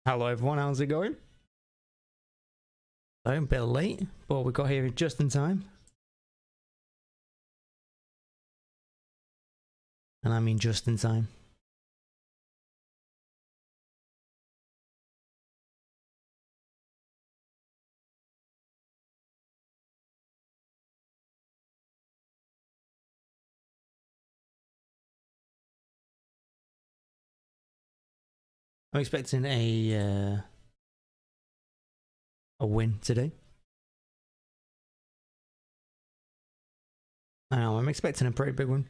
Hello everyone, how's it going? I'm a bit late, but we got here just in time. And I mean just in time. I'm expecting a win today. I know, I'm expecting a pretty big one.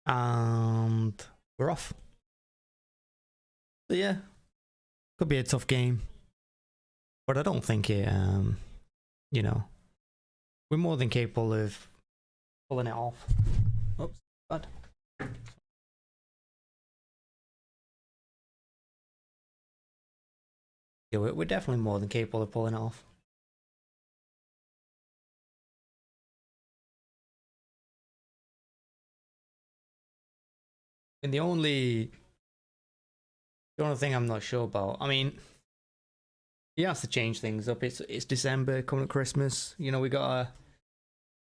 And we're off. So yeah, could be a tough game. But I don't think it, you know, we're more than capable of pulling it off. Oops, bad. Yeah, we're definitely more than capable of pulling it off. And the only thing I'm not sure about, I mean, he has to change things up. It's December, coming to Christmas. You know, we got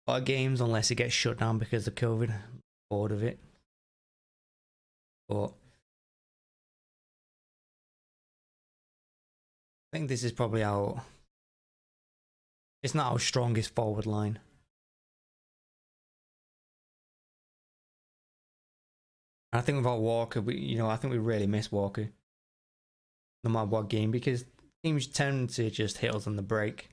our games unless it gets shut down because of COVID. I'm bored of it. But I think this is probably it's not our strongest forward line. I think without Walker, I think we really miss Walker. No matter what game, because teams tend to just hit us on the break.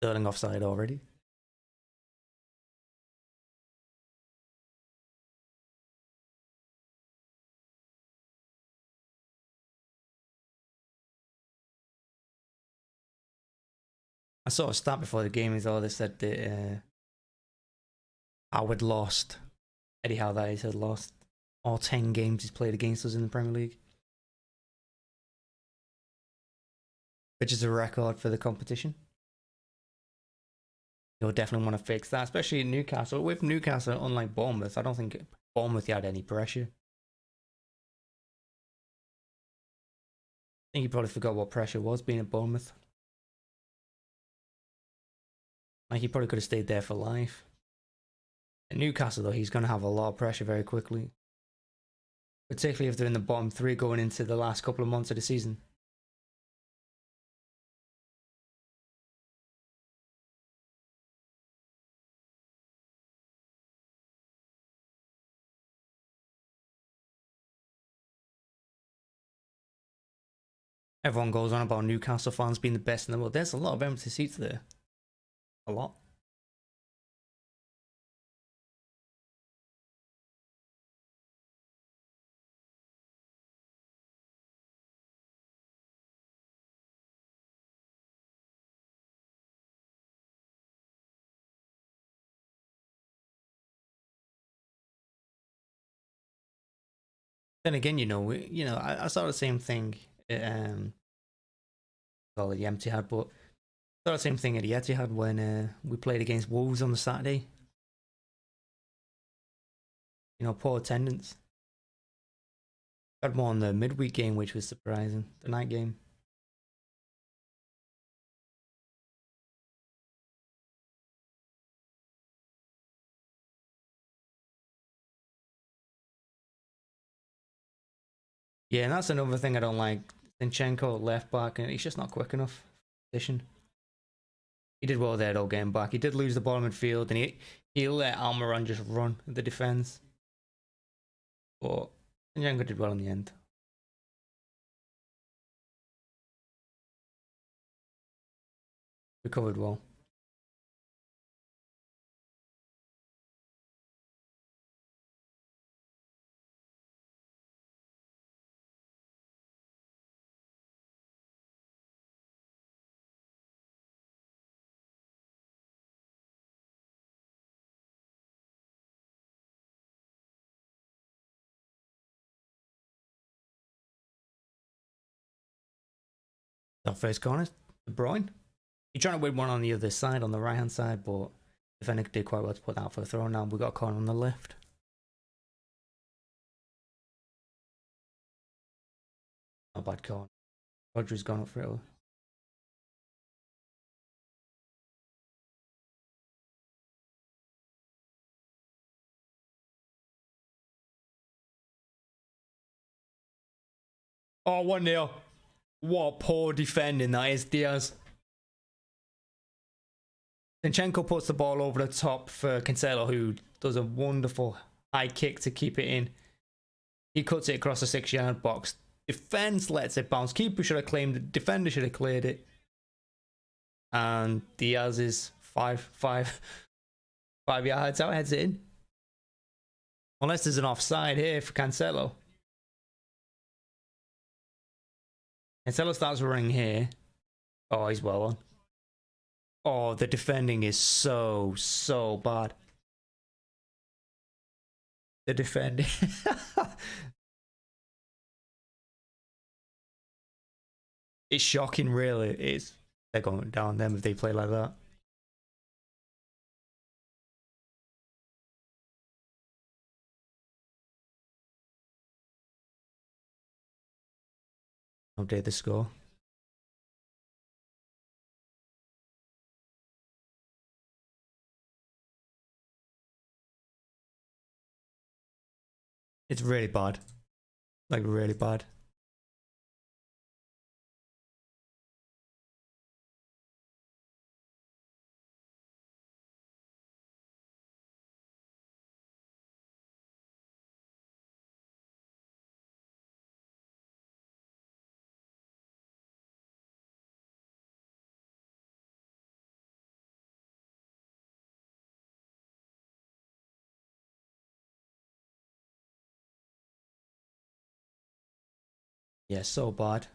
Sterling offside already. I saw a stat before the game as well. They said that Howard lost. Eddie Howe, that is, had lost all 10 games he's played against us in the Premier League, which is a record for the competition. You'll definitely want to fix that, especially in Newcastle. With Newcastle, unlike Bournemouth, I don't think Bournemouth had any pressure. I think he probably forgot what pressure was being at Bournemouth. Like, he probably could have stayed there for life. At Newcastle, though, he's going to have a lot of pressure very quickly. Particularly if they're in the bottom three going into the last couple of months of the season. Everyone goes on about Newcastle fans being the best in the world. There's a lot of empty seats there. A lot. Then again, I saw the same thing at well, the Etihad, but I saw the same thing at the Etihad when we played against Wolves on the Saturday. Poor attendance. Had more on the midweek game, which was surprising. The night game. Yeah, and that's another thing I don't like. Zinchenko left back, and he's just not quick enough. Position. He did well there, though, getting back. He did lose the ball in midfield, and he let Almiron just run the defense. But Zinchenko did well in the end. Recovered well. Our first corner, De Bruyne. You're trying to win one on the other side, on the right hand side, but defender did quite well to put that out for a throw. Now we've got a corner on the left. Not a bad corner. Rodri's gone up for it. Oh, 1-0. What poor defending that is, Diaz. Zinchenko puts the ball over the top for Cancelo, who does a wonderful high kick to keep it in. He cuts it across the 6-yard box. Defense lets it bounce. Keeper should have claimed it. Defender should have cleared it. And Diaz is five yards out, heads it in. Unless there's an offside here for Cancelo. Cancelo starts running here. Oh, he's well on. Oh, the defending is so bad. The defending. It's shocking, really. It's they're going down them if they play like that. Update the score. It's really bad. Like, really bad. Yeah, so bad.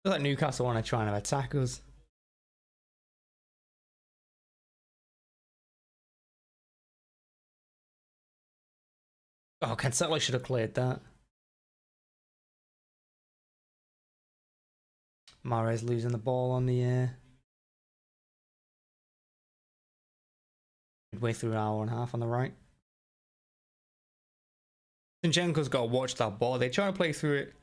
Looks like Newcastle want to try and attack us. Oh, Cancelo should have cleared that. Mahrez losing the ball on the air. Midway through an hour and a half on the right. Zinchenko's got to watch that ball. They try to play through it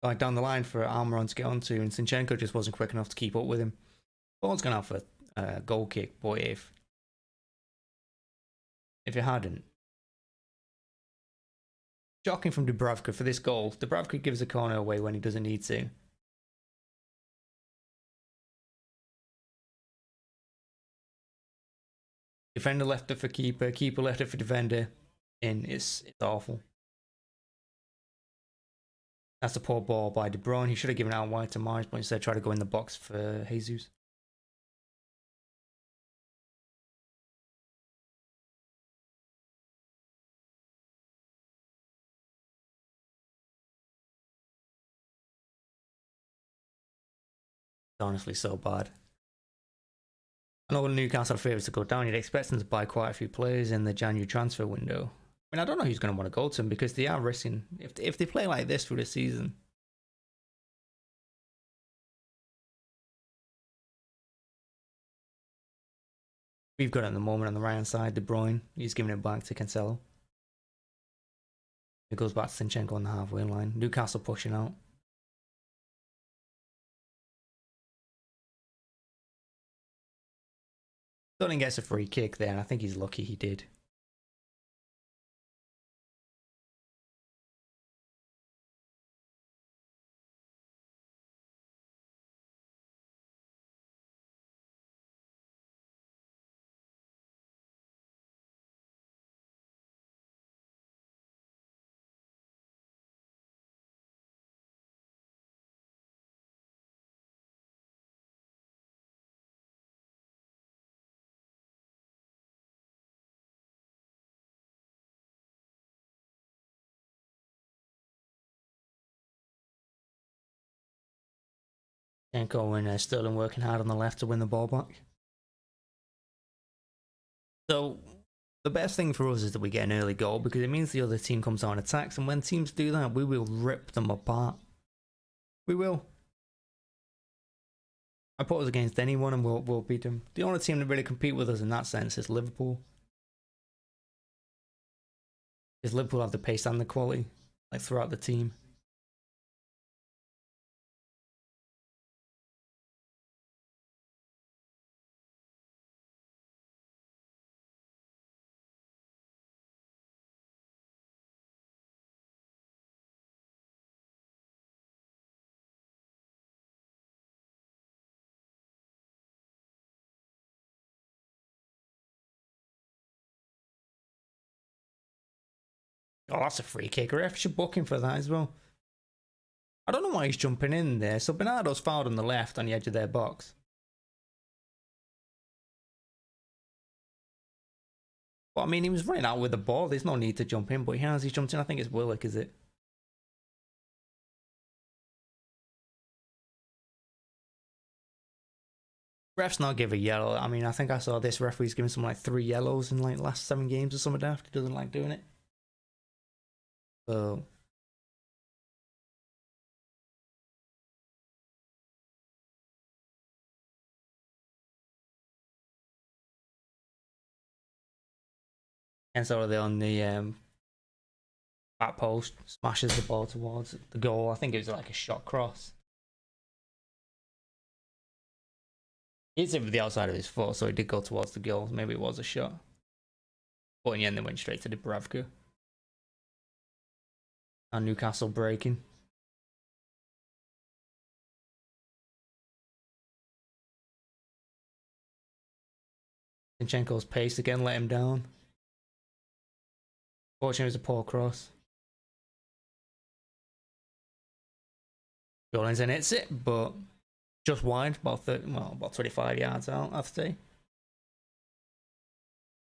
like down the line for Almiron to get onto, and Zinchenko just wasn't quick enough to keep up with him. Ball's gone out for a goal kick, but if it hadn't. Shocking from Dubravka for this goal. Dubravka gives a corner away when he doesn't need to. Defender left it for keeper. Keeper left it for defender. And it's awful. That's a poor ball by De Bruyne. He should have given out wide to Mahrez, but instead tried to go in the box for Jesus. It's honestly so bad. I know when Newcastle are favourites to go down, you'd expect them to buy quite a few players in the January transfer window. I mean, I don't know who's going to want to go to them because they are risking, if they play like this through the season. We've got it at the moment on the right hand side, De Bruyne. He's giving it back to Cancelo. It goes back to Zinchenko on the halfway line. Newcastle pushing out. Sterling gets a free kick there, and I think he's lucky he did. Zinchenko and Sterling working hard on the left to win the ball back. So the best thing for us is that we get an early goal because it means the other team comes on attacks, and when teams do that, we will rip them apart. We will. I put us against anyone and we'll beat them. The only team to really compete with us in that sense is Liverpool. Because Liverpool have the pace and the quality, like throughout the team. Oh, that's a free kick. Ref should book him for that as well. I don't know why he's jumping in there. So Bernardo's fouled on the left on the edge of their box. But I mean, he was running out with the ball. There's no need to jump in, but he jumped in. I think it's Willock, is it? Refs not give a yellow. I mean, I think I saw this referee's giving some like 3 yellows in like last 7 games or something daft. He doesn't like doing it. So and so they're on the back post, smashes the ball towards the goal. I think it was like a shot cross. It's over the outside of his foot, so it did go towards the goal. Maybe it was a shot. But in the end, they went straight to Dubravka. And Newcastle breaking. Zinchenko's pace again let him down. Fortunately, it was a poor cross. Jolin's in hits it, but just wide, about 25 yards out, I'd say.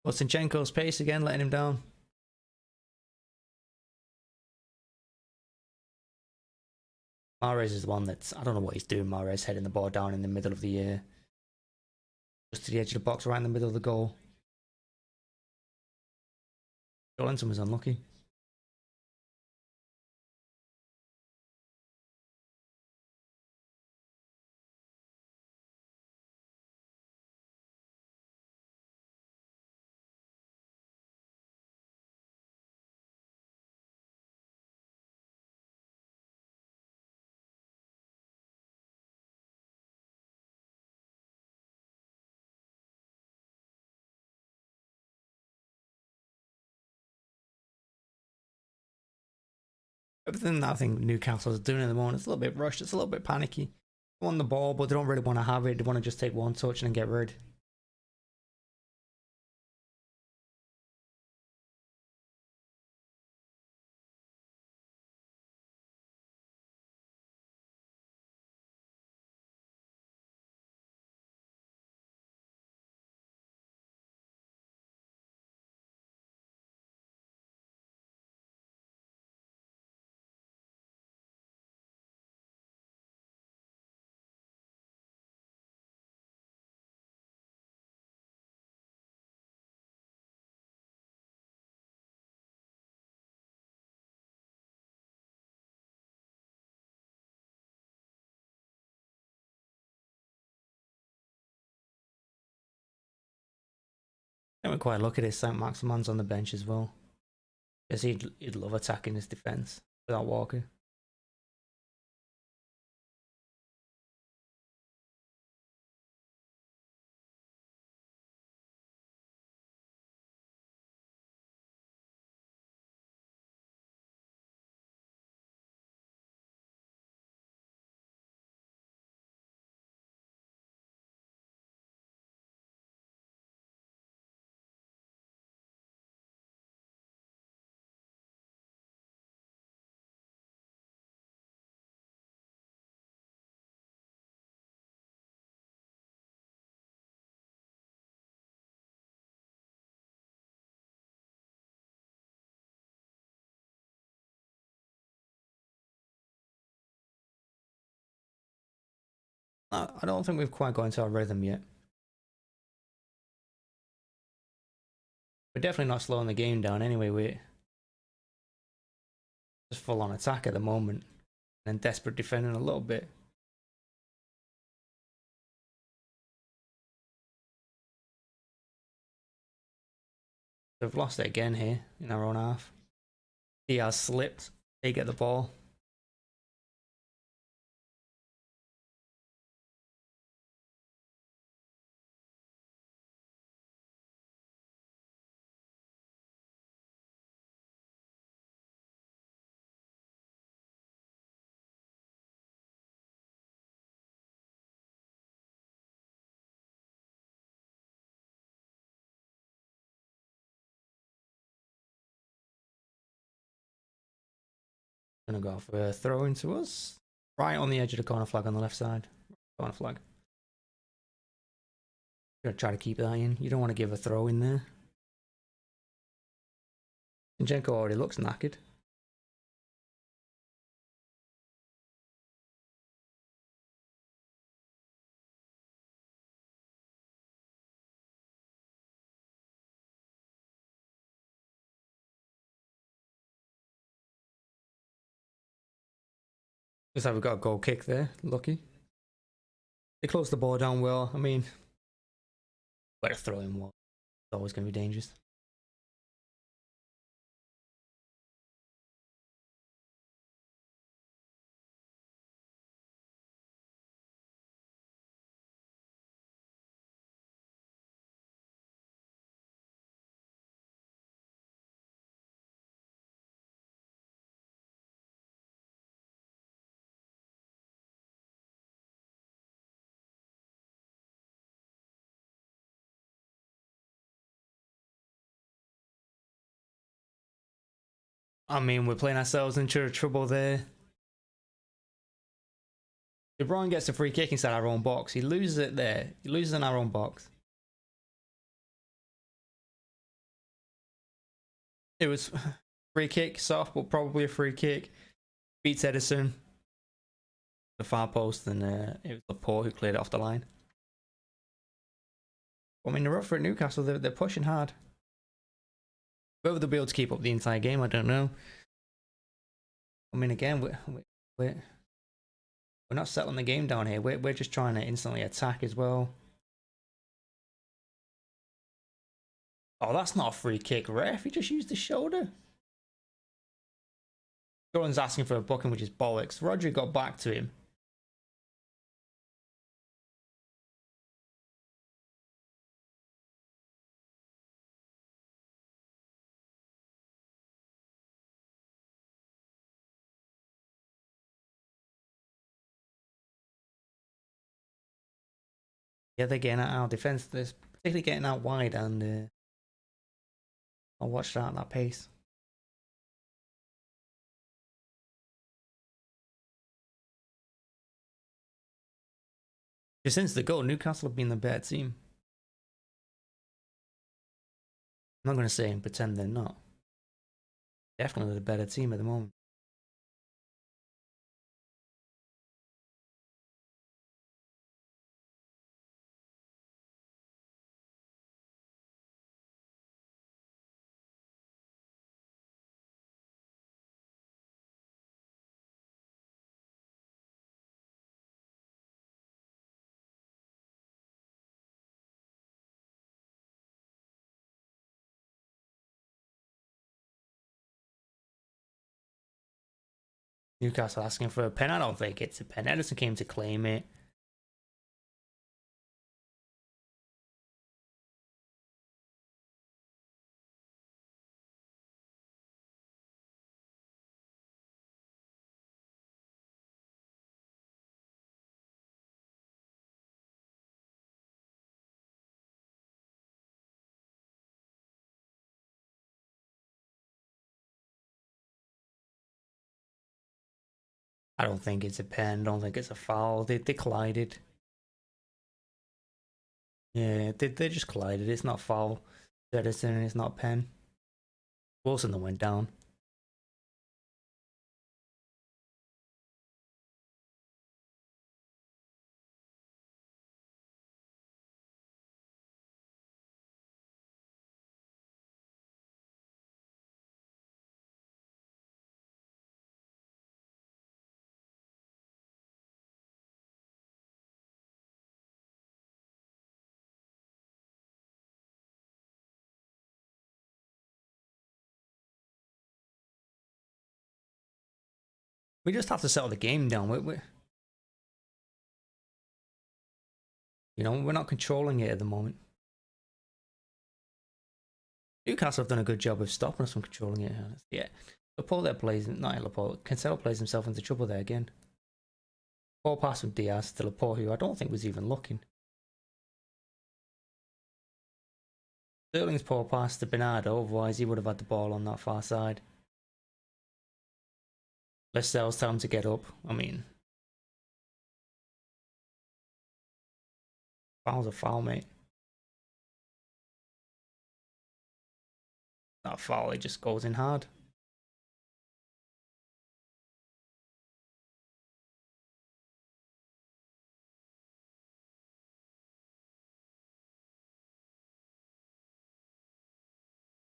But Zinchenko's pace again letting him down. Mahrez is the one that's, I don't know what he's doing. Mahrez heading the ball down in the middle of the just to the edge of the box, right in the middle of the goal. Jolinson was unlucky. Everything that I think Newcastle is doing at the moment, it's a little bit rushed, it's a little bit panicky. They want the ball, but they don't really want to have it. They want to just take one touch and then get rid. I don't quite look at it. Saint Maximan's on the bench as well. Because he'd love attacking his defence without Walker. I don't think we've quite got into our rhythm yet. We're definitely not slowing the game down anyway. We're just full on attack at the moment. And desperate defending a little bit. We've lost it again here in our own half. He has slipped. They get the ball. Gonna go for a throw into us. Right on the edge of the corner flag on the left side. Corner flag. Gonna try to keep that in. You don't want to give a throw in there. Zinchenko already looks knackered. Looks like we've got a goal kick there. Lucky. They closed the ball down well. I mean, where to throw him was always going to be dangerous. I mean, we're playing ourselves into trouble there. De Bruyne gets a free kick inside our own box. He loses it there. He loses in our own box. It was free kick, soft, but probably a free kick. Beats Edison. The far post, and it was Laporte who cleared it off the line. I mean, they're up for it, Newcastle. They're pushing hard. Whether they'll be able to keep up the entire game, I don't know. I mean, again, we're not settling the game down here. We're just trying to instantly attack as well. Oh, that's not a free kick, ref. He just used the shoulder. Jordan's asking for a booking, which is bollocks. Rodri got back to him. Yeah, they're getting out our defense. They're particularly getting out wide, and I'll watch that at that pace. Just since the goal, Newcastle have been the better team. I'm not going to say and pretend they're not. Definitely the better team at the moment. Newcastle asking for a pen. I don't think it's a pen. Edison came to claim it. I don't think it's a pen. Don't think it's a foul. They collided. Yeah, they just collided. It's not foul. Edison, it's not pen. Wilson that went down. We just have to settle the game down. You know, we're not controlling it at the moment. Newcastle have done a good job of stopping us from controlling it. Yeah, Laporte plays, not Laporte, Cancelo plays himself into trouble there again. Poor pass from Diaz to Laporte, who I don't think was even looking. Sterling's poor pass to Bernardo, otherwise he would have had the ball on that far side. Lascelles tell him to get up. I mean, foul's a foul, mate. That foul, it just goes in hard.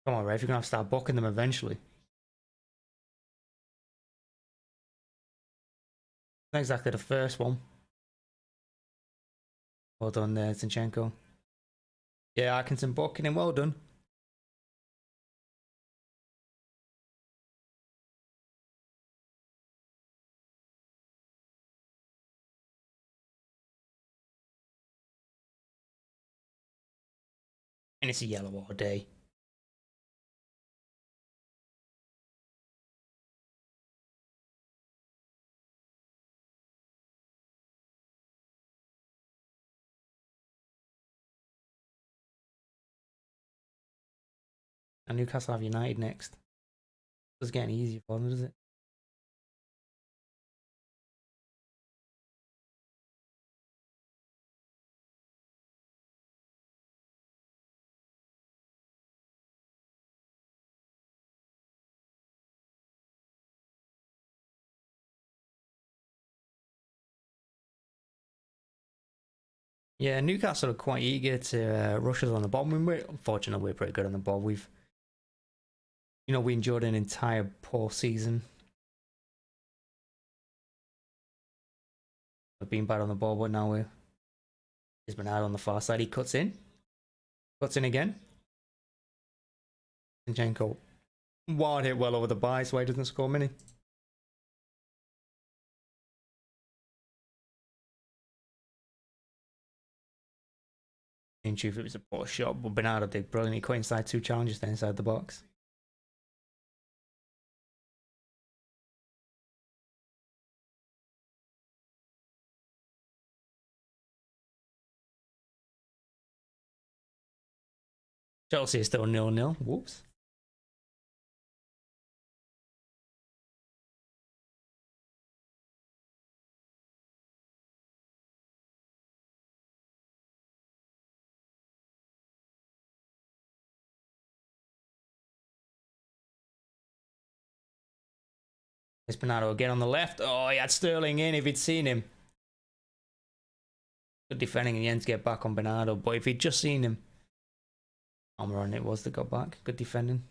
Come on, ref, you're gonna have to start booking them eventually. Not exactly the first one. Well done there, Zinchenko. Yeah, Atkinson booking him, well done. And it's a yellow all day. And Newcastle have United next. It's getting easier for them, does it? Yeah, Newcastle are quite eager to rush us on the ball. I mean, unfortunately, we're pretty good on the ball. We endured an entire poor season. We've been bad on the ball, but now he's been out on the far side. He cuts in again. Zinchenko, wild hit well over the bar, so he doesn't score many. In truth, it was a poor shot, but Bernardo did brilliantly. He cut inside two challenges then inside the box. Chelsea is still 0-0. Whoops. It's Bernardo again on the left. Oh, he had Sterling in if he'd seen him. Good defending in the end to get back on Bernardo, but if he'd just seen him. Almiron it was that got back. Good defending.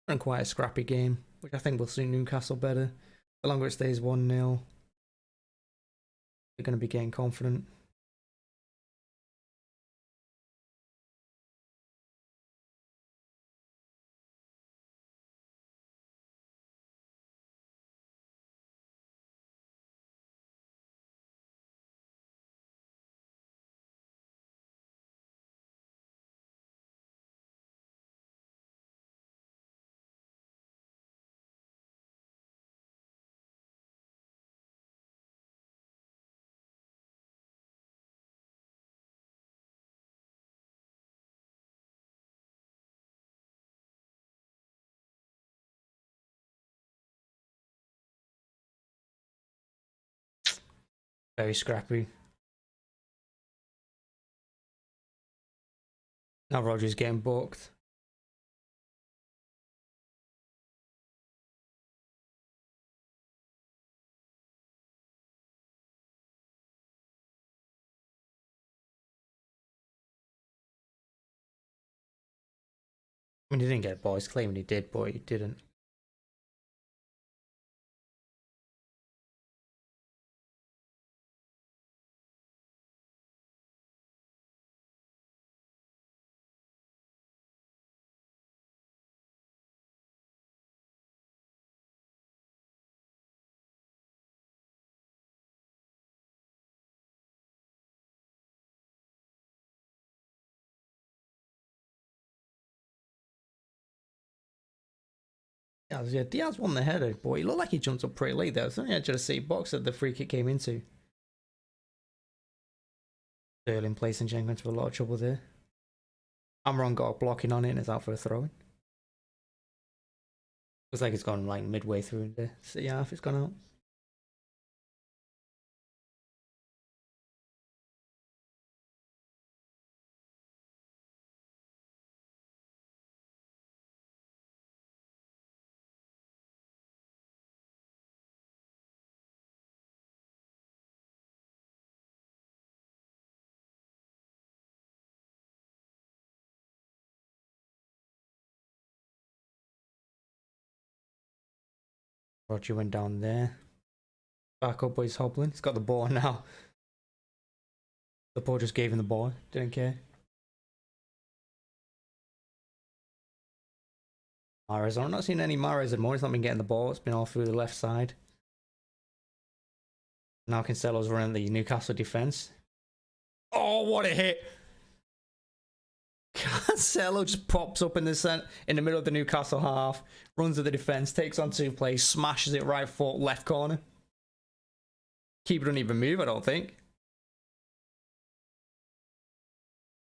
And quite a scrappy game, which I think will suit Newcastle better. The longer it stays 1-0, they're going to be getting confident. Very scrappy. Now Rodgers getting booked. I mean, he didn't get a ball. He's claiming he did, but he didn't. Yeah, Diaz won the header, but he looked like he jumped up pretty late there. It was only edge of the city box that the free kick came into. Sterling placing Zinchenko into a lot of trouble there. Amron got a blocking on it and is out for a throw-in. Looks like it's gone like midway through the city half. It's gone out. Roger went down there. Back up, but he's hobbling. He's got the ball now. The ball just gave him the ball. Didn't care. Mahrez. I'm not seeing any Mahrez anymore. He's not been getting the ball. It's been all through the left side. Now Cancelo's running the Newcastle defense. Oh, what a hit! Cancelo just pops up in the middle of the Newcastle half, runs to the defense, takes on two plays, smashes it right foot, left corner. Keeper doesn't even move, I don't think.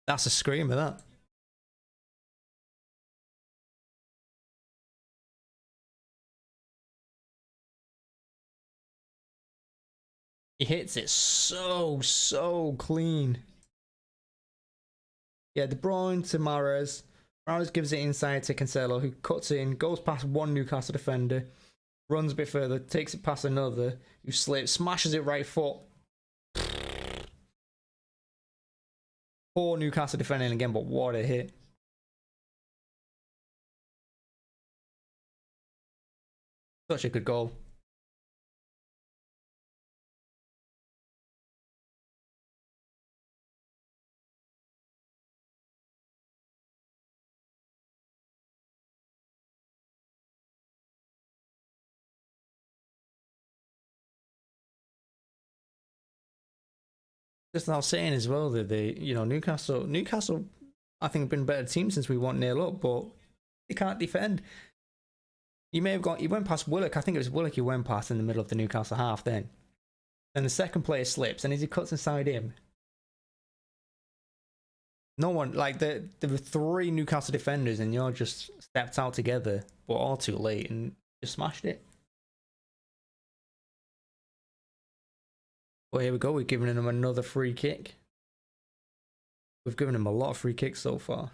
That's a screamer, that. He hits it so clean. Yeah, De Bruyne to Mahrez. Mahrez gives it inside to Cancelo, who cuts in, goes past one Newcastle defender, runs a bit further, takes it past another, who slips, smashes it right foot. Poor Newcastle defending again, but what a hit. Such a good goal. Just now saying as well that Newcastle, I think have been a better team since we won 0 up, but they can't defend. He went past Willock. I think it was Willock he went past in the middle of the Newcastle half then. And the second player slips, and as he cuts inside him, no one, like, there were three Newcastle defenders, and you're just stepped out together, but all too late, and just smashed it. Well, here we go. We're giving him another free kick. We've given him a lot of free kicks so far.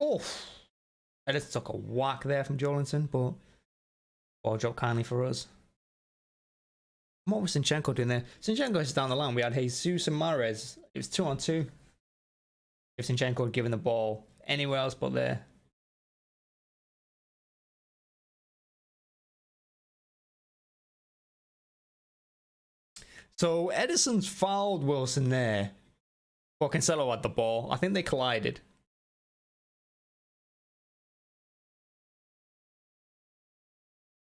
Oh, I just took a whack there from Jolinson, but ball dropped kindly for us. What was Zinchenko doing there? Zinchenko is down the line. We had Jesus and Mahrez. It was 2-on-2. If Zinchenko had given the ball anywhere else but there. So Edison's fouled Wilson there. But Cancelo had the ball. I think they collided.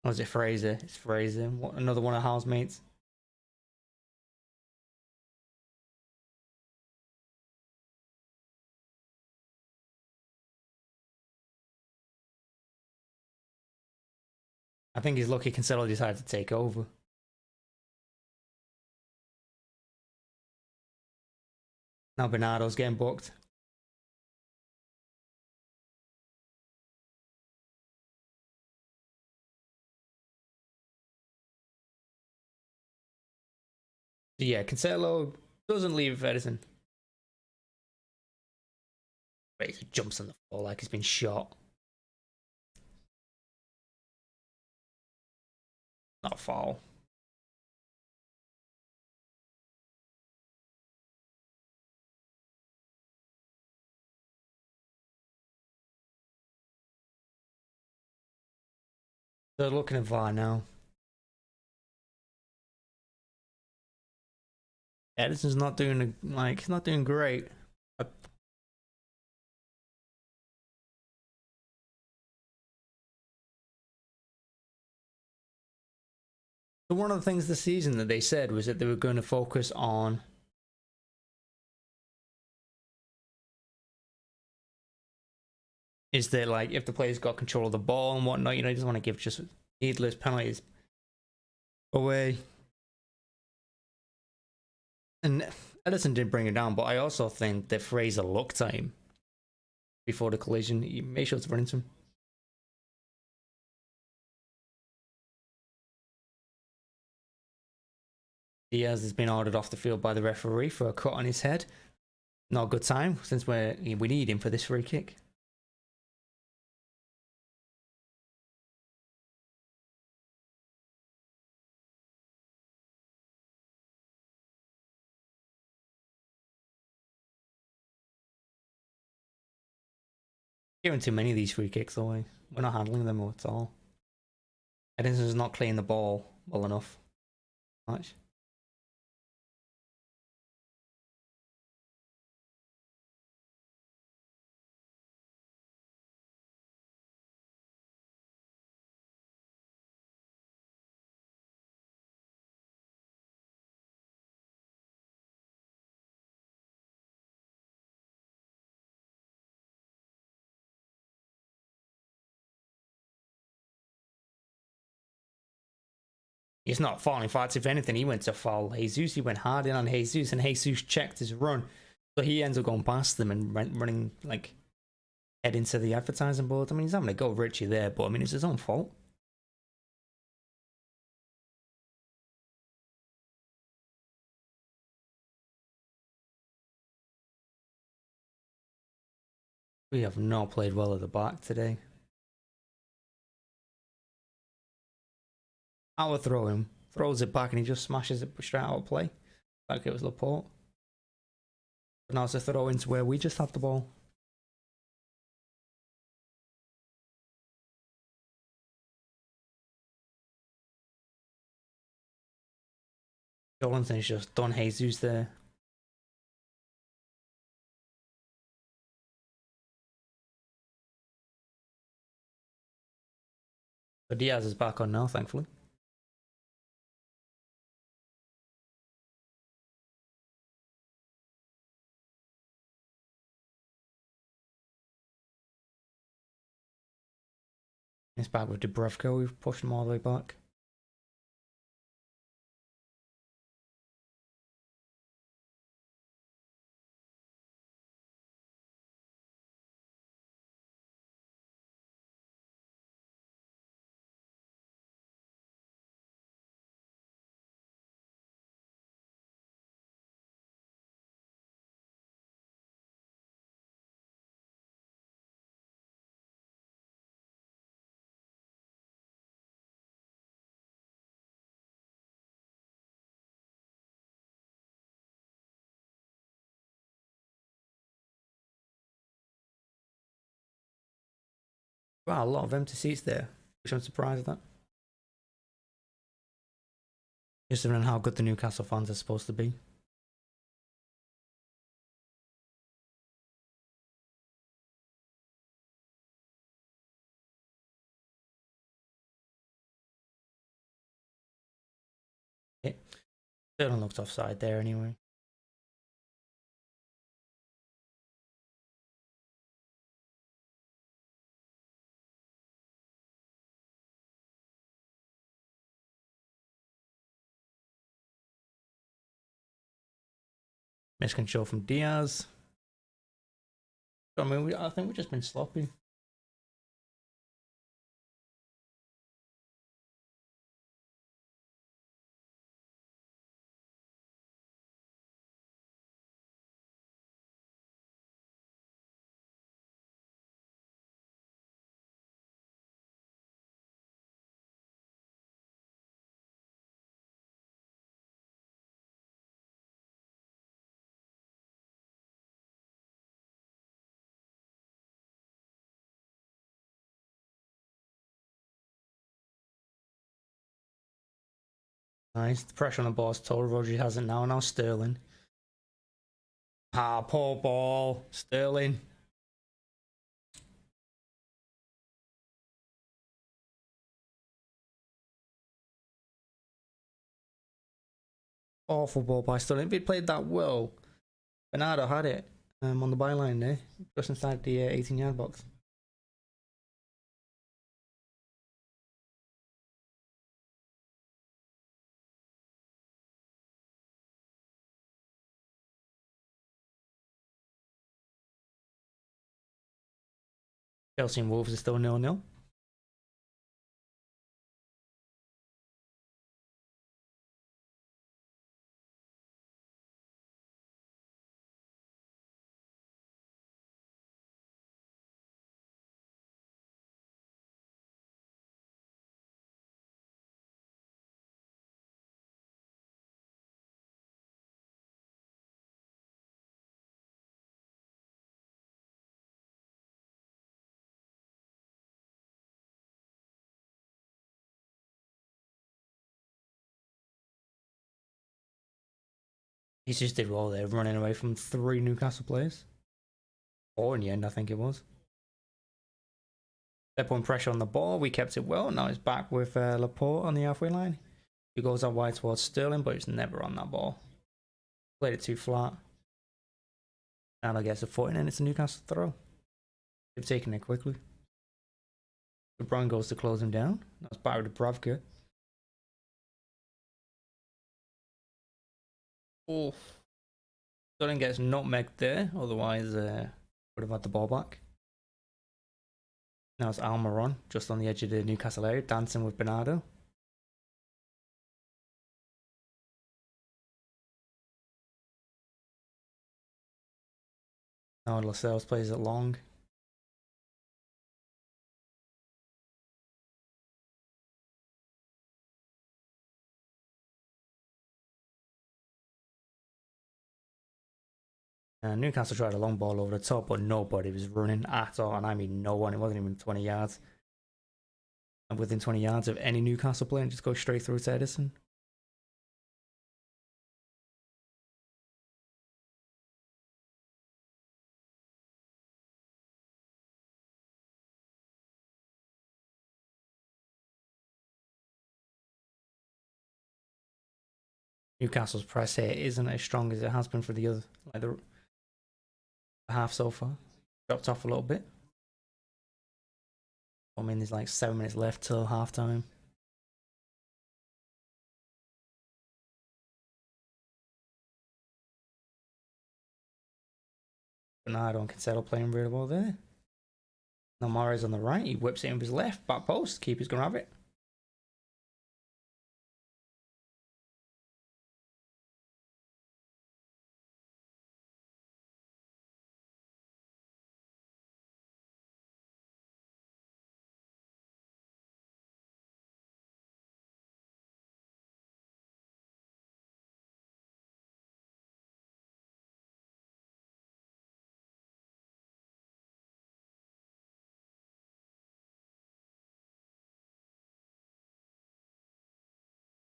Or was it Fraser? It's Fraser. What, another one of Hal's mates. I think he's lucky Cancelo decided to take over. Now Bernardo's getting booked. So yeah, Cancelo doesn't leave Edison. But he jumps on the floor like he's been shot. Not a foul. They're looking at VAR now. Edison's not doing he's not doing great. So one of the things this season that they said was that they were going to focus on is that like if the player's got control of the ball and whatnot, you know, he doesn't want to give just needless penalties away. And Edison did bring it down, but I also think that Fraser looked at him before the collision. He made sure to run into him. Diaz has been ordered off the field by the referee for a cut on his head. Not a good time since we need him for this free kick. Giving too many of these free kicks away. We're not handling them at all. Edison's not clearing the ball well enough. Much. He's not falling. In fact, if anything, he went to foul Jesus. He went hard in on Jesus, and Jesus checked his run. So he ends up going past them and running, like, head into the advertising board. I mean, he's having to go Richie there, but I mean, it's his own fault. We have not played well at the back today. I would throw him. Throws it back and he just smashes it straight out of play. Like it was Laporte. But now it's a throw into where we just had the ball. Jonathan's just done Jesus there. But Diaz is back on now, thankfully. It's back with Dubravka. We've pushed him all the way back. Wow, a lot of empty seats there, which I'm surprised at. Just knowing how good the Newcastle fans are supposed to be. Yeah. Sterling looked offside there anyway. Miscontrol from Diaz. I mean, I think we've just been sloppy. Nice. The pressure on the ball is total. Rodri has it now. Now Sterling. Ah, poor ball. Sterling. Awful ball by Sterling. If he played that well, Bernardo had it on the byline there, just inside the 18-yard box. Chelsea and Wolves are still 0-0. He just did well there, running away from 3 Newcastle players. 4 in the end, I think it was. They're putting pressure on the ball. We kept it well. Now it's back with Laporte on the halfway line. He goes out wide towards Sterling, but it's never on that ball. Played it too flat. And I guess a foot in, and it's a Newcastle throw. They've taken it quickly. De Bruyne goes to close him down. That's Barry Dubravka. Oh, Sterling gets nutmegged there. Otherwise, would have had the ball back. Now it's Almiron just on the edge of the Newcastle area, dancing with Bernardo. Now Lascelles plays it long. Newcastle tried a long ball over the top, but nobody was running at all, and I mean no one. It wasn't even 20 yards. And within 20 yards of any Newcastle player, just go straight through to Edison. Newcastle's press here isn't as strong as it has been for the other, like the half so far. Dropped off a little bit. I mean, there's like 7 minutes left till half time. Bernardo and Cancelo playing really well there. Now Mahrez on the right. He whips it in with his left back post. Keeper's gonna have it.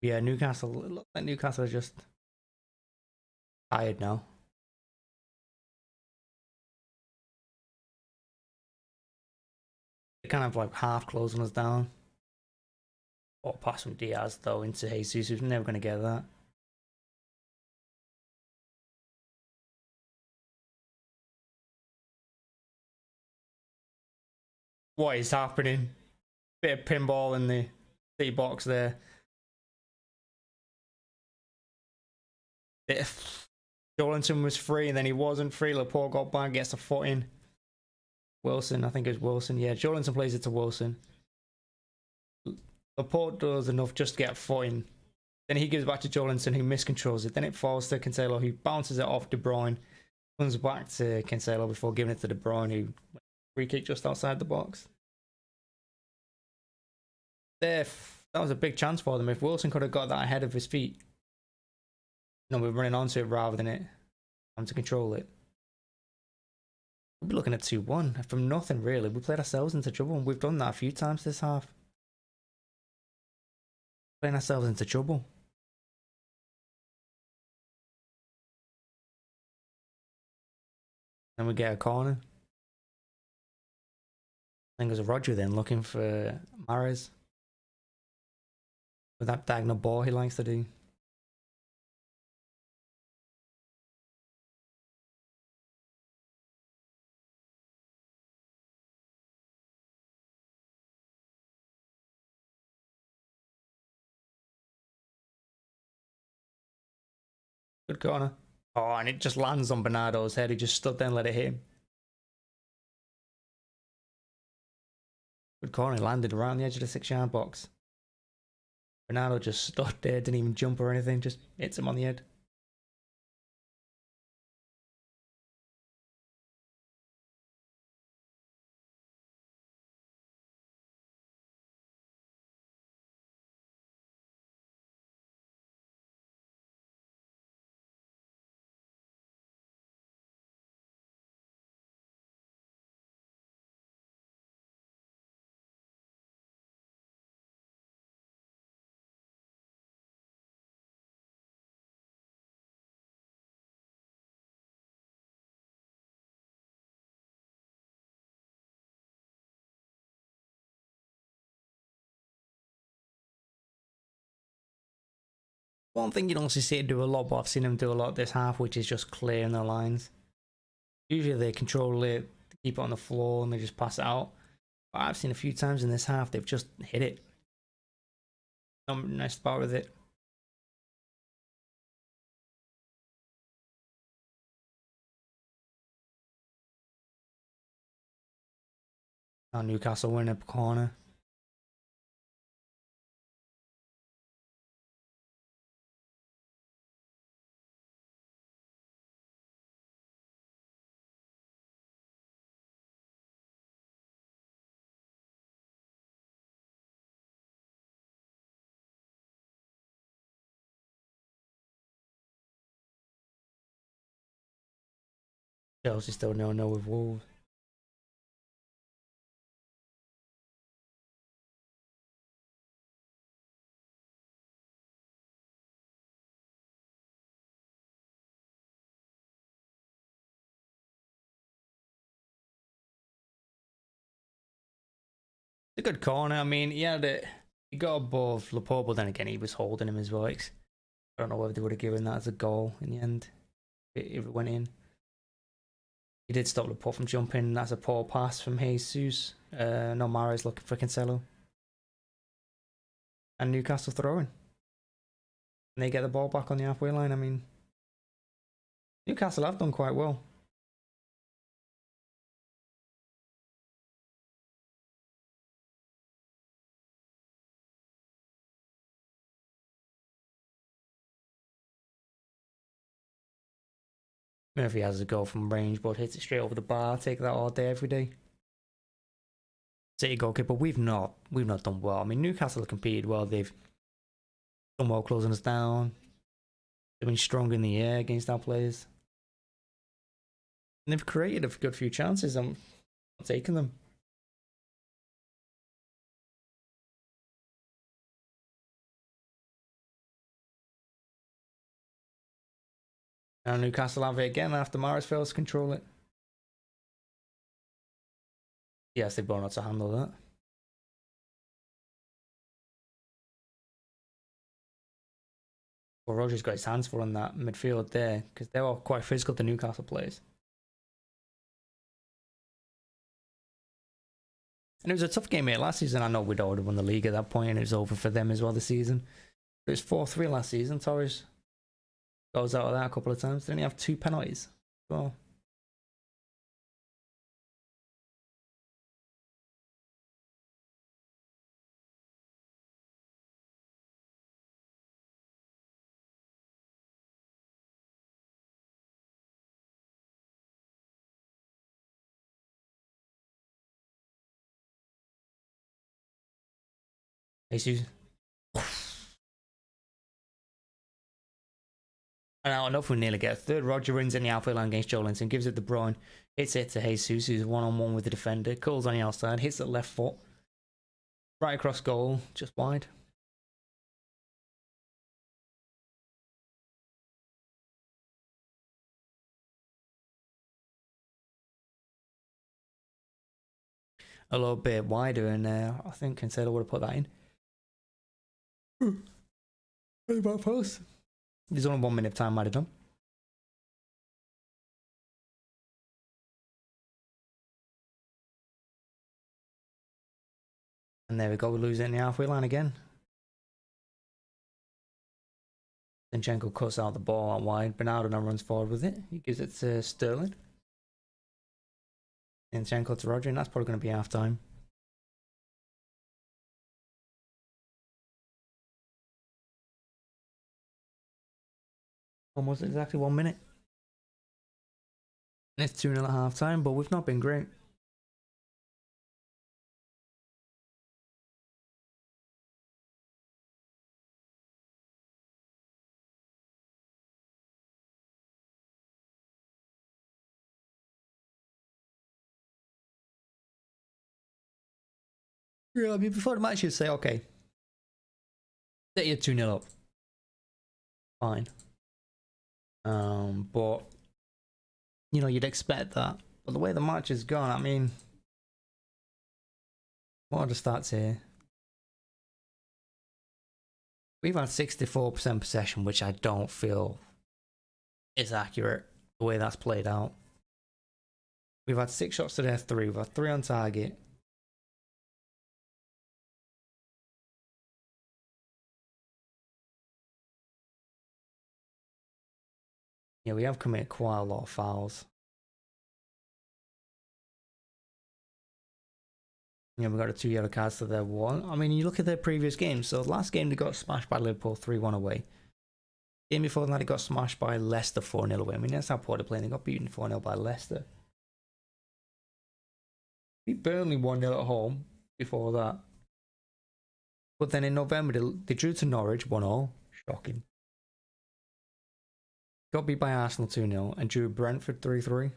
Yeah, Newcastle. It looks like Newcastle are just tired now. They kind of like half closing us down. Or pass from Diaz though into Jesus, who's never going to get that. What is happening? Bit of pinball in the City box there. Jolinton was free and then he wasn't free. Laporte got back, gets a foot in. Wilson, I think it was Wilson. Yeah, Jolinton plays it to Wilson. Laporte does enough just to get a foot in. Then he gives back to Jolinton, who miscontrols it. Then it falls to Cancelo, who bounces it off De Bruyne. Comes back to Cancelo before giving it to De Bruyne, who free kick just outside the box. There, that was a big chance for them. If Wilson could have got that ahead of his feet. No, we're running onto it rather than it. Time to control it. We'll be looking at 2-1 from nothing really. We played ourselves into trouble, and we've done that a few times this half. Playing ourselves into trouble. Then we get a corner. I think it was Roger then looking for Mahrez. With that diagonal ball he likes to do. Good corner. Oh, and it just lands on Bernardo's head. He just stood there and let it hit him. Good corner. He landed right on the edge of the 6-yard box. Bernardo just stood there, didn't even jump or anything, just hits him on the head. One thing you don't see it do a lot, but I've seen them do a lot this half, which is just clearing their lines. Usually they control it, keep it on the floor, and they just pass it out. But I've seen a few times in this half, they've just hit it. Nice spot with it. Now Newcastle win a corner. Chelsea still 0-0 with Wolves. It's a good corner. I mean, he had it. He got above Laporte, but then again, he was holding him as well. I don't know whether they would have given that as a goal in the end if it went in. He did stop Laporte from jumping. That's a poor pass from Jesus. No, Mahrez looking for Cancelo. And Newcastle throwing. And they get the ball back on the halfway line. I mean, Newcastle have done quite well. Murphy has a goal from range, but hits it straight over the bar. Take that all day, every day. City goalkeeper, we've not done well. I mean, Newcastle have competed well. They've done well closing us down. They've been strong in the air against our players. And they've created a good few chances. I'm not taking them. And Newcastle have it again after Mahrez fails to control it. Yes, they've gone out to handle that. Well, Roger's got his hands full on that midfield there because they're all quite physical, the Newcastle players. And it was a tough game here last season. I know we'd already won the league at that point and it was over for them as well this season. But it was 4-3 last season. Torres goes out of that a couple of times. Didn't he have 2 penalties? Well, Jesus. And now enough, we nearly get a third. Roger runs in the outfield line against Joelinton, gives it De Bruyne, hits it to Jesus, who's one-on-one with the defender, curls on the outside, hits the left foot, right across goal, just wide. a little bit wider, and I think Cancelo would have put that in. Very about close. There's only 1 minute of time added on. And there we go, we lose it in the halfway line again. Zinchenko cuts out the ball out wide. Bernardo now runs forward with it. He gives it to Sterling. Zinchenko to Roger, and that's probably going to be half time. Almost exactly 1 minute. And it's 2-0 at half time, but we've not been great. Yeah, I mean, before the match, you'd say, okay, set you 2-0 up. Fine. But, you know, you'd expect that. But the way the match has gone, I mean, what are the stats here? We've had 64% possession, which I don't feel is accurate, the way that's played out. We've had 6 shots to their 3. We've had 3 on target. Yeah, we have committed quite a lot of fouls. Yeah, we got a 2 yellow cards to their 1. I mean, you look at their previous games. So last game they got smashed by Liverpool 3-1 away. Game before that they got smashed by Leicester 4-0 away. I mean, that's how poor they're playing. They got beaten 4-0 by Leicester. Beat Burnley 1-0 at home before that. But then in November they drew to Norwich 1-0. Shocking. Got beat by Arsenal 2-0 and drew Brentford 3-3.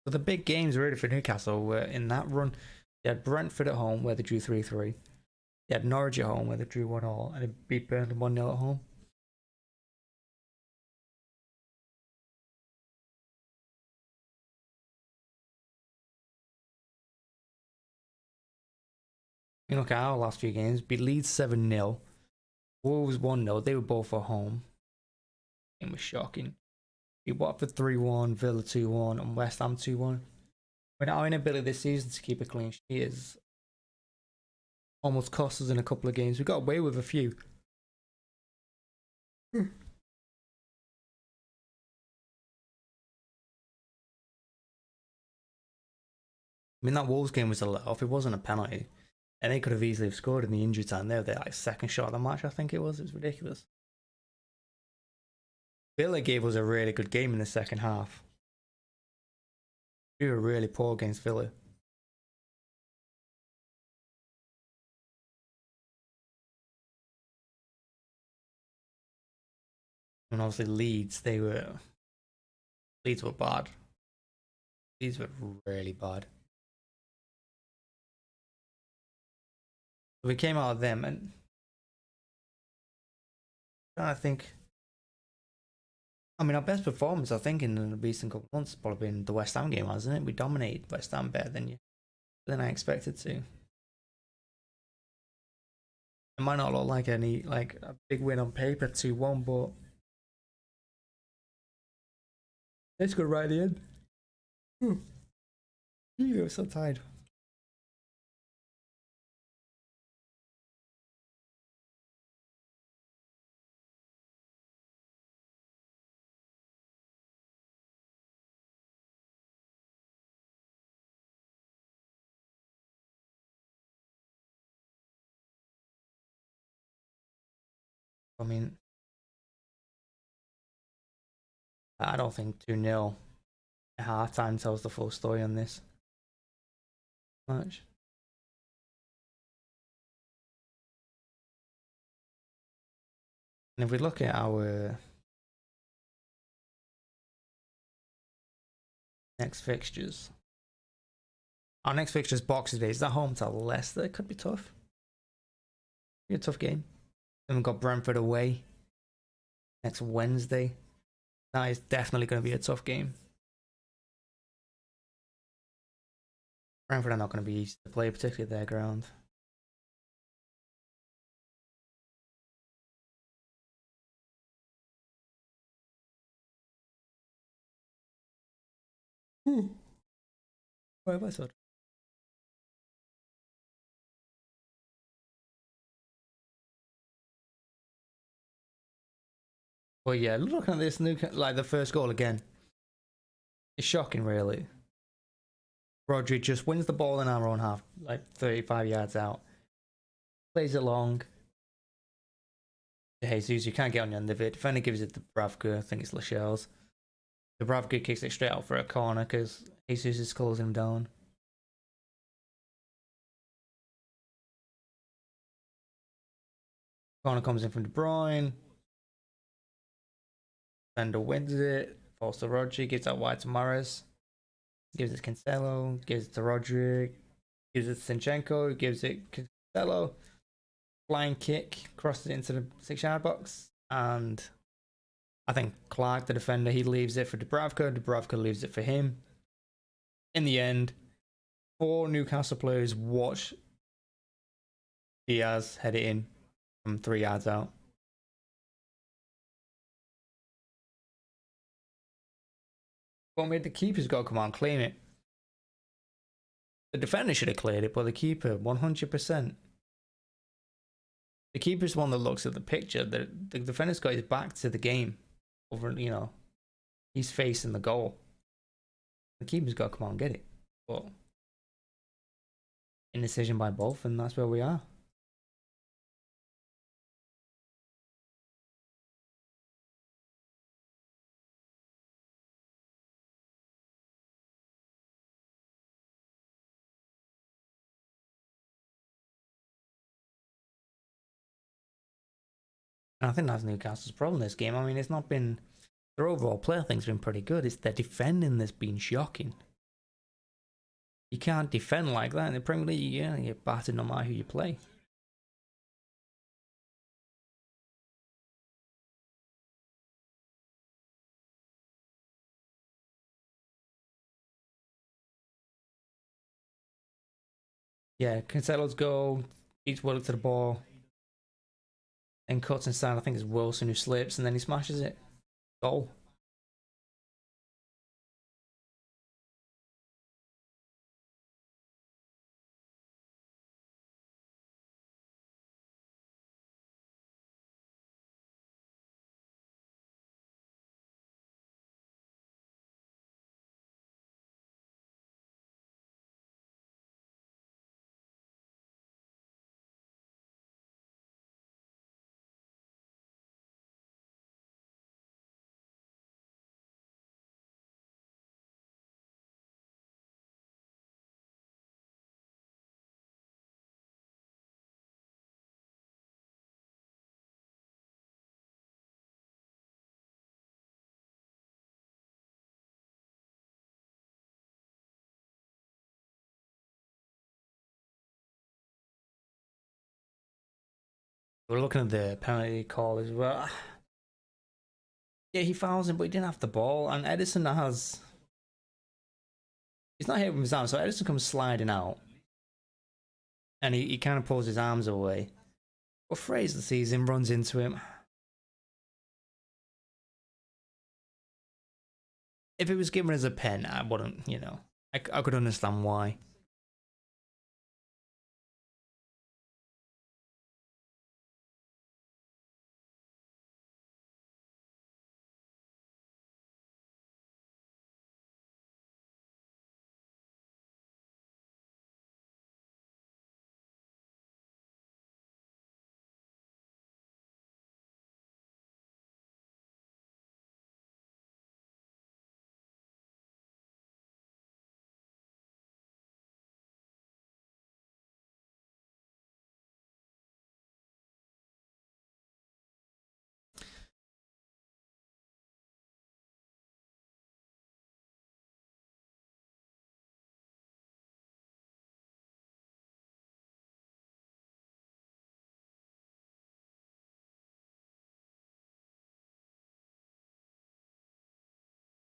So the big games really for Newcastle were in that run. They had Brentford at home where they drew 3-3. They had Norwich at home where they drew 1-0 and they beat Burnley 1-0 at home. You look at our last few games, beat Leeds 7-0. Wolves 1-0. They were both at home. It was shocking. Beat Watford 3-1, Villa 2-1, and West Ham 2-1. But our inability this season to keep a clean sheet is almost cost us in a couple of games. We got away with a few. I mean, that Wolves game was a let off. It wasn't a penalty. And they could have easily have scored in the injury time there. Their like second shot of the match, I think it was. It was ridiculous. Villa gave us a really good game in the second half. We were really poor against Villa. And obviously Leeds were bad. Leeds were really bad. So we came out of them and I think, I mean, our best performance, I think, in the recent couple of months has probably been the West Ham game, hasn't it? We dominated West Ham better than I expected to. It might not look like a big win on paper, 2-1, but it's good right at the end. I'm so tired. I mean, I don't think 2-0 at halftime tells the full story on this match. And if we look at our next fixtures, our next fixtures Boxing Day is at home to Leicester. It could be tough. Be a tough game. Then we've got Brentford away next Wednesday. That is definitely going to be a tough game. Brentford are not going to be easy to play, particularly their ground. Why have I thought? Well, yeah, looking at this like the first goal again, it's shocking, really. Rodri just wins the ball in our own half, like 35 yards out, plays it long to Jesus. You can't get on the end of it. Defender gives it to Bravka. I think it's Lachelle's. The Bravka kicks it straight out for a corner because Jesus is closing him down. Corner comes in from De Bruyne. Defender wins it. Falls to Rodri. Gives that wide to Maris. Gives it to Cancelo. Gives it to Rodri. Gives it to Zinchenko. Gives it Cancelo. Flying kick. Crosses it into the 6-yard box. And I think Clark, the defender, he leaves it for Dubravka. Dubravka leaves it for him. In the end, 4 Newcastle players watch Diaz head it in from 3 yards out. What made the keeper's got to come out and claim it? The defender should have cleared it, but the keeper, 100%. The keeper's one that looks at the picture. The defender's got his back to the game. Over, he's facing the goal. The keeper's got to come out and get it. But indecision by both, and that's where we are. And I think that's Newcastle's problem this game. I mean, it's not been their overall play. I think's been pretty good. It's their defending that's been shocking. You can't defend like that in the Premier League. Yeah, you're battered no matter who you play. Yeah, Cancelo's goal, beats Willock to the ball, and cuts inside. I think it's Wilson who slips, and then he smashes it. Goal. We're looking at the penalty call as well. Yeah, he fouls him, but he didn't have the ball. And Edison has. He's not hit with his arm, so Edison comes sliding out. And he kind of pulls his arms away. But Fraser sees him, runs into him. If it was given as a pen, I wouldn't, I could understand why.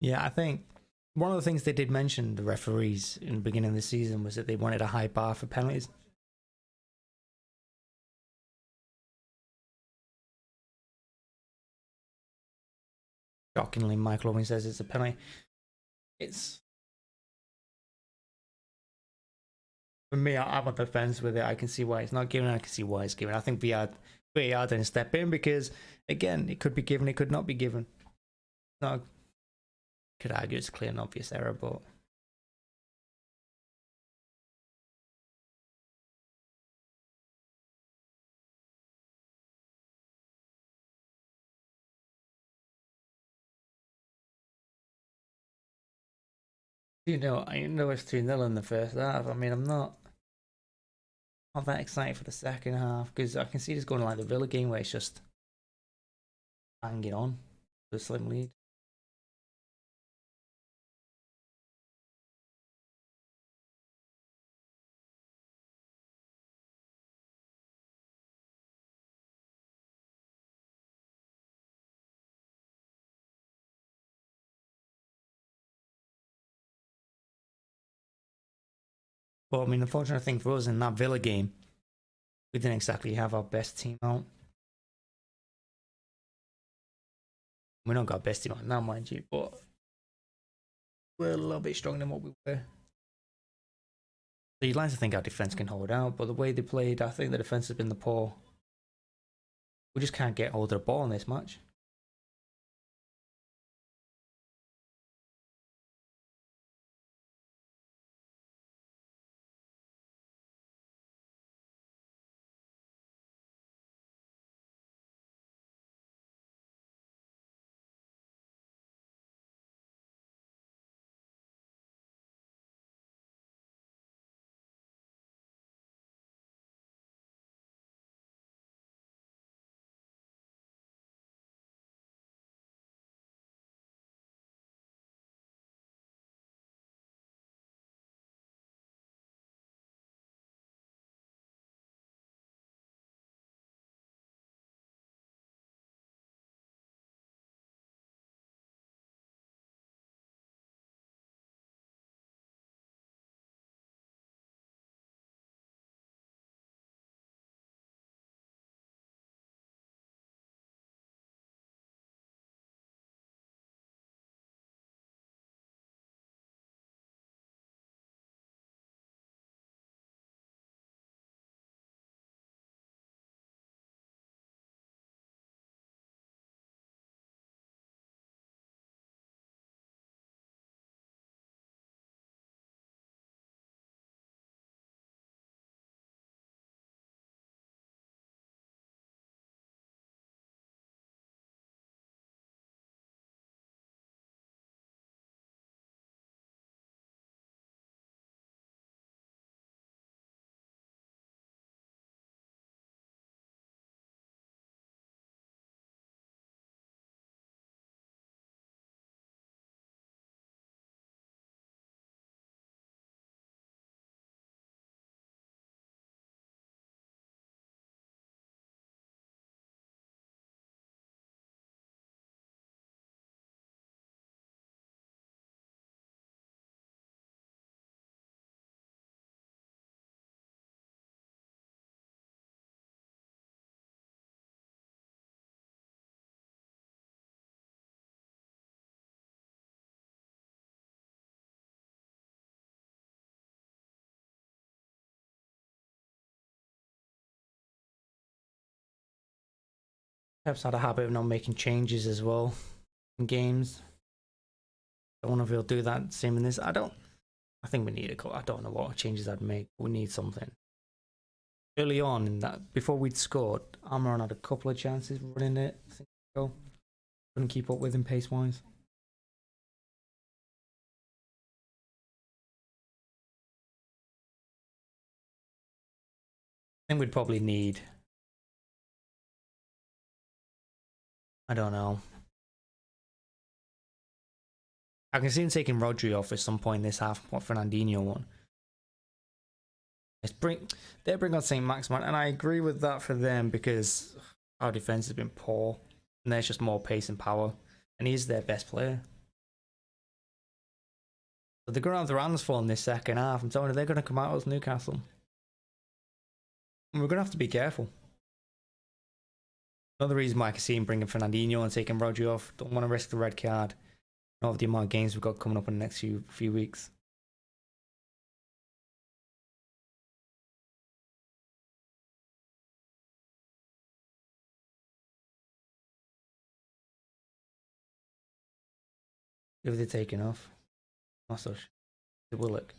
Yeah, I think one of the things they did mention, the referees in the beginning of the season, was that they wanted a high bar for penalties. Shockingly, Michael Owen says it's a penalty. It's for me. I'm on the fence with it. I can see why it's not given. I can see why it's given. I think VAR didn't step in because, again, it could be given, it could not be given. No, could argue it's a clear and obvious error, but I know it's 2-0 in the first half. I mean, I'm not that excited for the second half because I can see this going like the Villa game where it's just banging on the slim lead. But I mean, the fortunate thing for us in that Villa game, we didn't exactly have our best team out. We don't got our best team out now, mind you, but we're a little bit stronger than what we were. So you'd like to think our defense can hold out, but the way they played, I think the defense has been the poor. We just can't get hold of the ball in this match. Pep's had a habit of not making changes as well in games. I don't know if he'll do that same in this. I think we need a call. I don't know what changes I'd make. We need something. Early on in that, before we'd scored, Amaron had a couple of chances running it. I think so. Couldn't keep up with him pace wise. I think we'd probably need, I don't know. I can see him taking Rodri off at some point this half. What Fernandinho one? They bring on Saint Maximin, and I agree with that for them because our defense has been poor, and there's just more pace and power, and he's their best player. So they're going to have their hands full in this second half. I'm telling you, they're going to come out as Newcastle. And we're going to have to be careful. Another reason why I can see him bringing Fernandinho and taking Rodri off. Don't want to risk the red card. Not the amount of games we've got coming up in the next few weeks. If they're taking off. Not so it will look.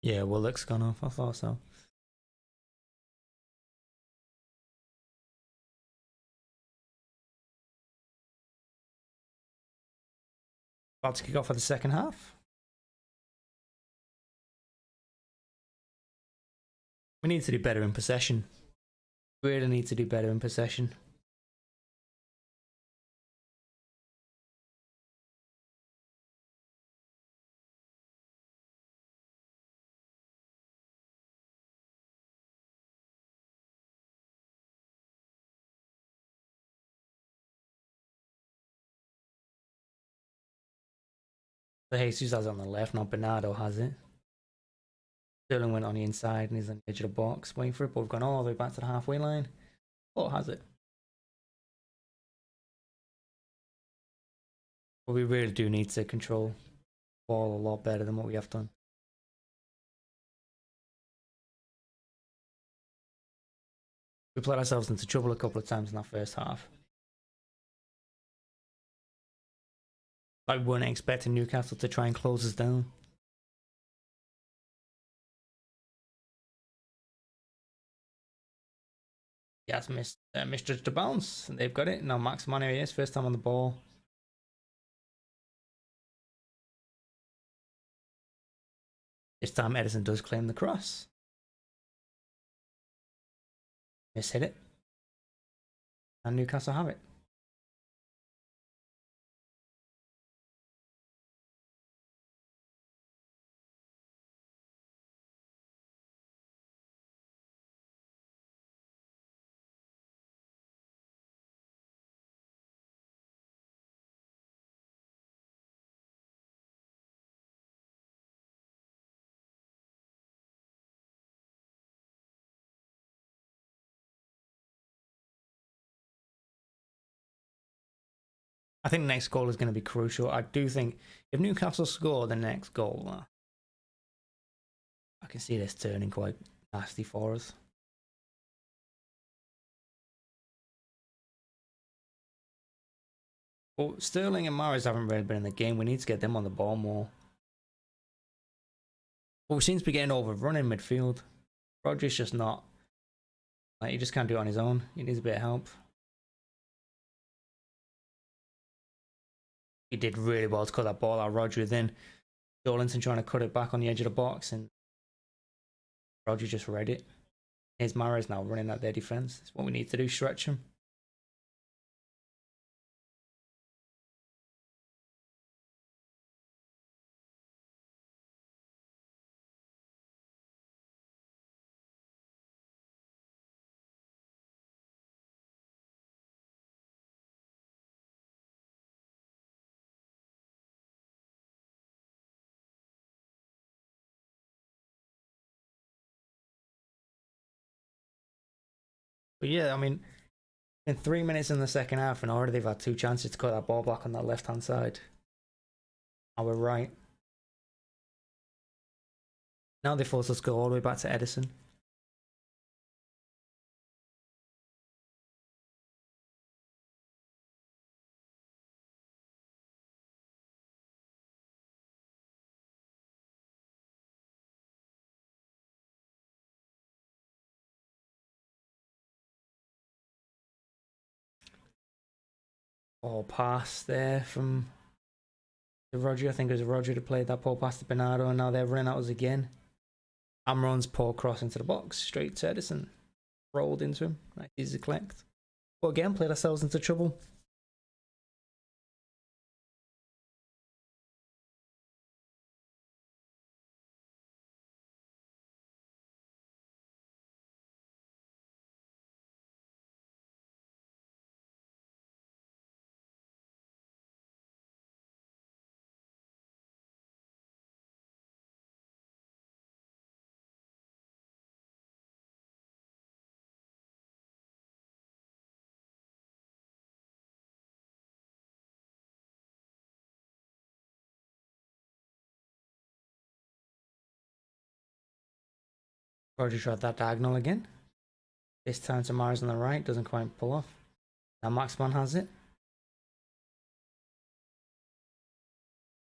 Yeah, Willock's gone off. I thought so. About to kick off for the second half. We need to do better in possession. We really need to do better in possession. So Jesus has it on the left, now Bernardo has it. Sterling went on the inside and he's on the edge of the box waiting for it, but we've gone all the way back to the halfway line. Oh, has it? But we really do need to control the ball a lot better than what we have done. We played ourselves into trouble a couple of times in that first half. I weren't expecting Newcastle to try and close us down. He has misjudged the bounce, and they've got it. Now Max Mane is first time on the ball. This time Edison does claim the cross. Miss hit it. And Newcastle have it. I think the next goal is going to be crucial. I do think if Newcastle score the next goal, I can see this turning quite nasty for us. Well, Sterling and Mahrez haven't really been in the game. We need to get them on the ball more. But we seem to be getting overrun in midfield. Rodri's just not. Like, he just can't do it on his own. He needs a bit of help. He did really well to cut that ball out. Rodri then Jolinton trying to cut it back on the edge of the box, and Rodri just read it. Here's Mahrez now running at their defense. That's what we need to do, stretch him. But yeah, I mean, in 3 minutes in the second half, and already they've had 2 chances to cut that ball back on that left hand side. Our right. Now they force us to go all the way back to Edison. Ball pass there from Rodri. I think it was Rodri that played that ball pass to Bernardo, and now they're running at us again. Amron's poor cross into the box, straight to Edison. Rolled into him, like easy to collect. But again, played ourselves into trouble. Roger tried that diagonal again. This time to Mars on the right, doesn't quite pull off. Now Maxman has it.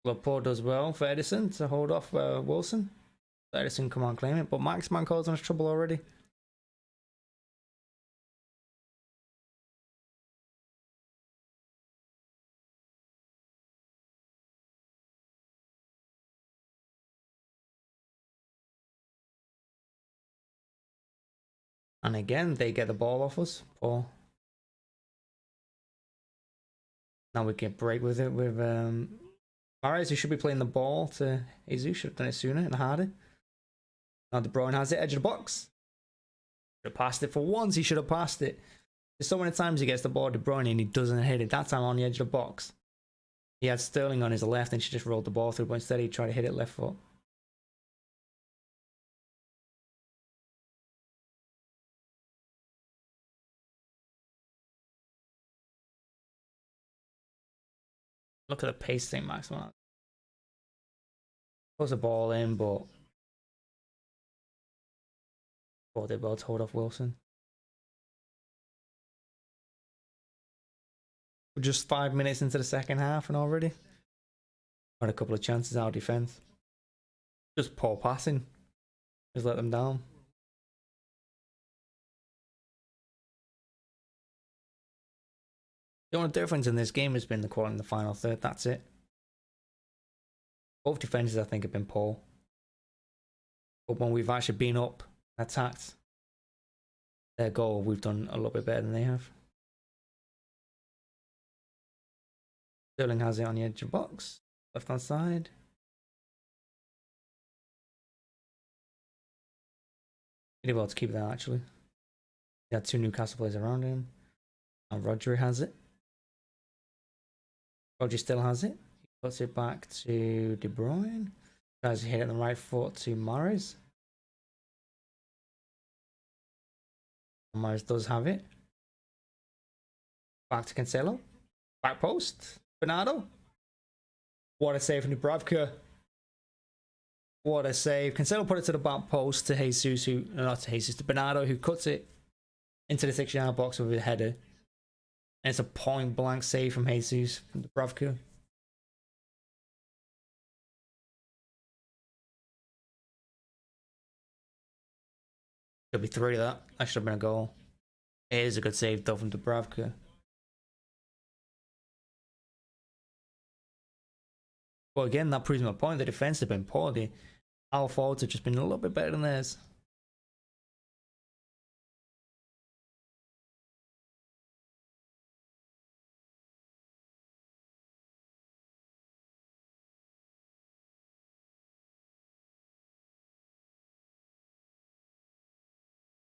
Laporte does well for Edison to hold off Wilson. Edison come on, claim it, but Maxman causing us trouble already. And again, they get the ball off us. Paul. Now we can break with it with Mahrez, who should be playing the ball to Jesus. Should have done it sooner and harder. Now De Bruyne has it, edge of the box. Should have passed it for once. He should have passed it. There's so many times he gets the ball, De Bruyne, and he doesn't hit it. That time on the edge of the box. He had Sterling on his left and she just rolled the ball through, but instead he tried to hit it left foot. Look at the pace thing, Maxwell. Puts the ball in, but they did well to hold off Wilson. We're just 5 minutes into the second half and already had a couple of chances out of defense. Just poor passing. Just let them down. The only difference in this game has been the quality in the final third. That's it. Both defenses, I think, have been poor. But when we've actually been up, attacked their goal, we've done a little bit better than they have. Sterling has it on the edge of the box. Left hand side. He did well to keep that, actually. He had two Newcastle players around him. And Rodri has it. Rodri still has it. He puts it back to De Bruyne. Tries to hit it on the right foot to Mahrez. Mahrez does have it. Back to Cancelo. Back post. Bernardo. What a save from Dubravka. What a save. Cancelo put it to the back post to Jesus, who, not to Jesus, to Bernardo, who cuts it into the 6-yard box with a header. And it's a point blank save from Jesus from Dubravka. Should be 3 of that. That should have been a goal. It is a good save though from Dubravka. Well, again, that proves my point. The defense have been poor. Our forwards have just been a little bit better than theirs.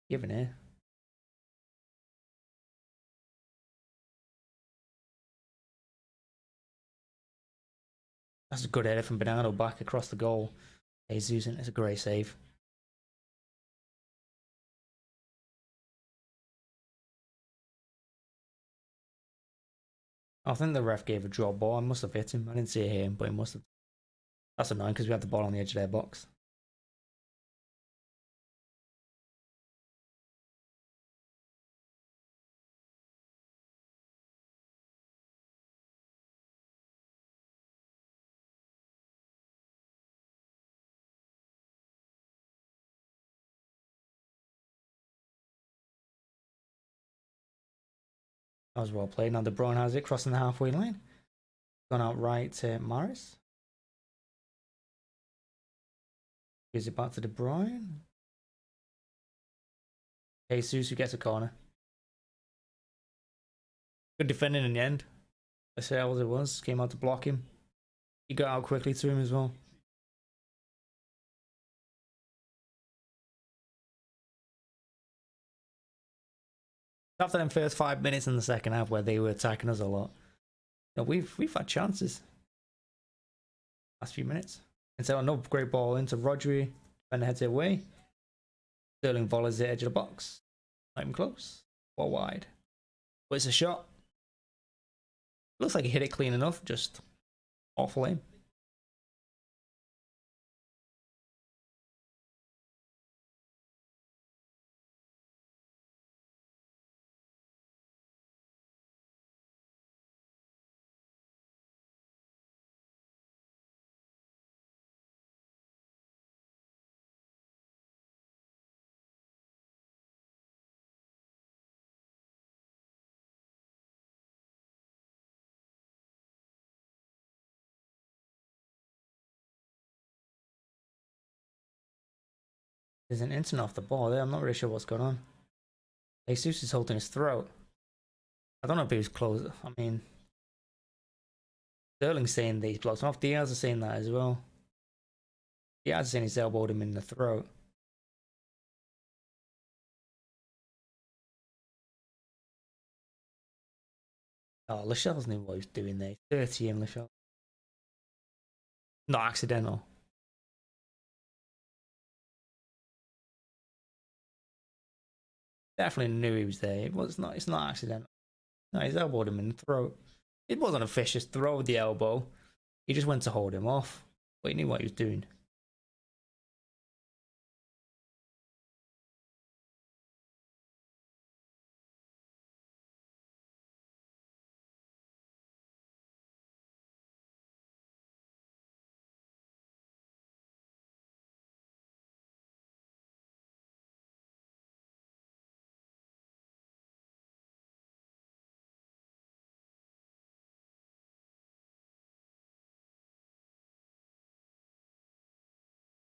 Given it. That's a good header from Bernardo back across the goal. Jesus, it's a great save. I think the ref gave a drop ball. I must have hit him. I didn't see it hit him, but he must have. That's annoying because we had the ball on the edge of their box. That was well played. Now De Bruyne has it, crossing the halfway line. Gone out right to Mahrez. Gives it back to De Bruyne. Jesus, who gets a corner. Good defending in the end. I say how it was. Came out to block him. He got out quickly to him as well. After them first 5 minutes in the second half where they were attacking us a lot, you know, we've had chances. Last few minutes. And so another great ball into Rodri, and heads it away. Sterling volleys the edge of the box. Not even close. Or wide. But it's a shot. Looks like he hit it clean enough, just awful aim. There's an internet off the ball there. I'm not really sure what's going on. Jesus is holding his throat. I don't know if he was close. I mean, Sterling's saying that he's blocked him off. Diaz is saying that as well. Diaz is saying he's elbowed him in the throat. Oh, Lachelle's knew what he was doing there. 30 in Lachelle. Not accidental. Definitely knew he was there. It's not accidental. No, he's elbowed him in the throat. It wasn't a vicious throw with the elbow. He just went to hold him off. But he knew what he was doing.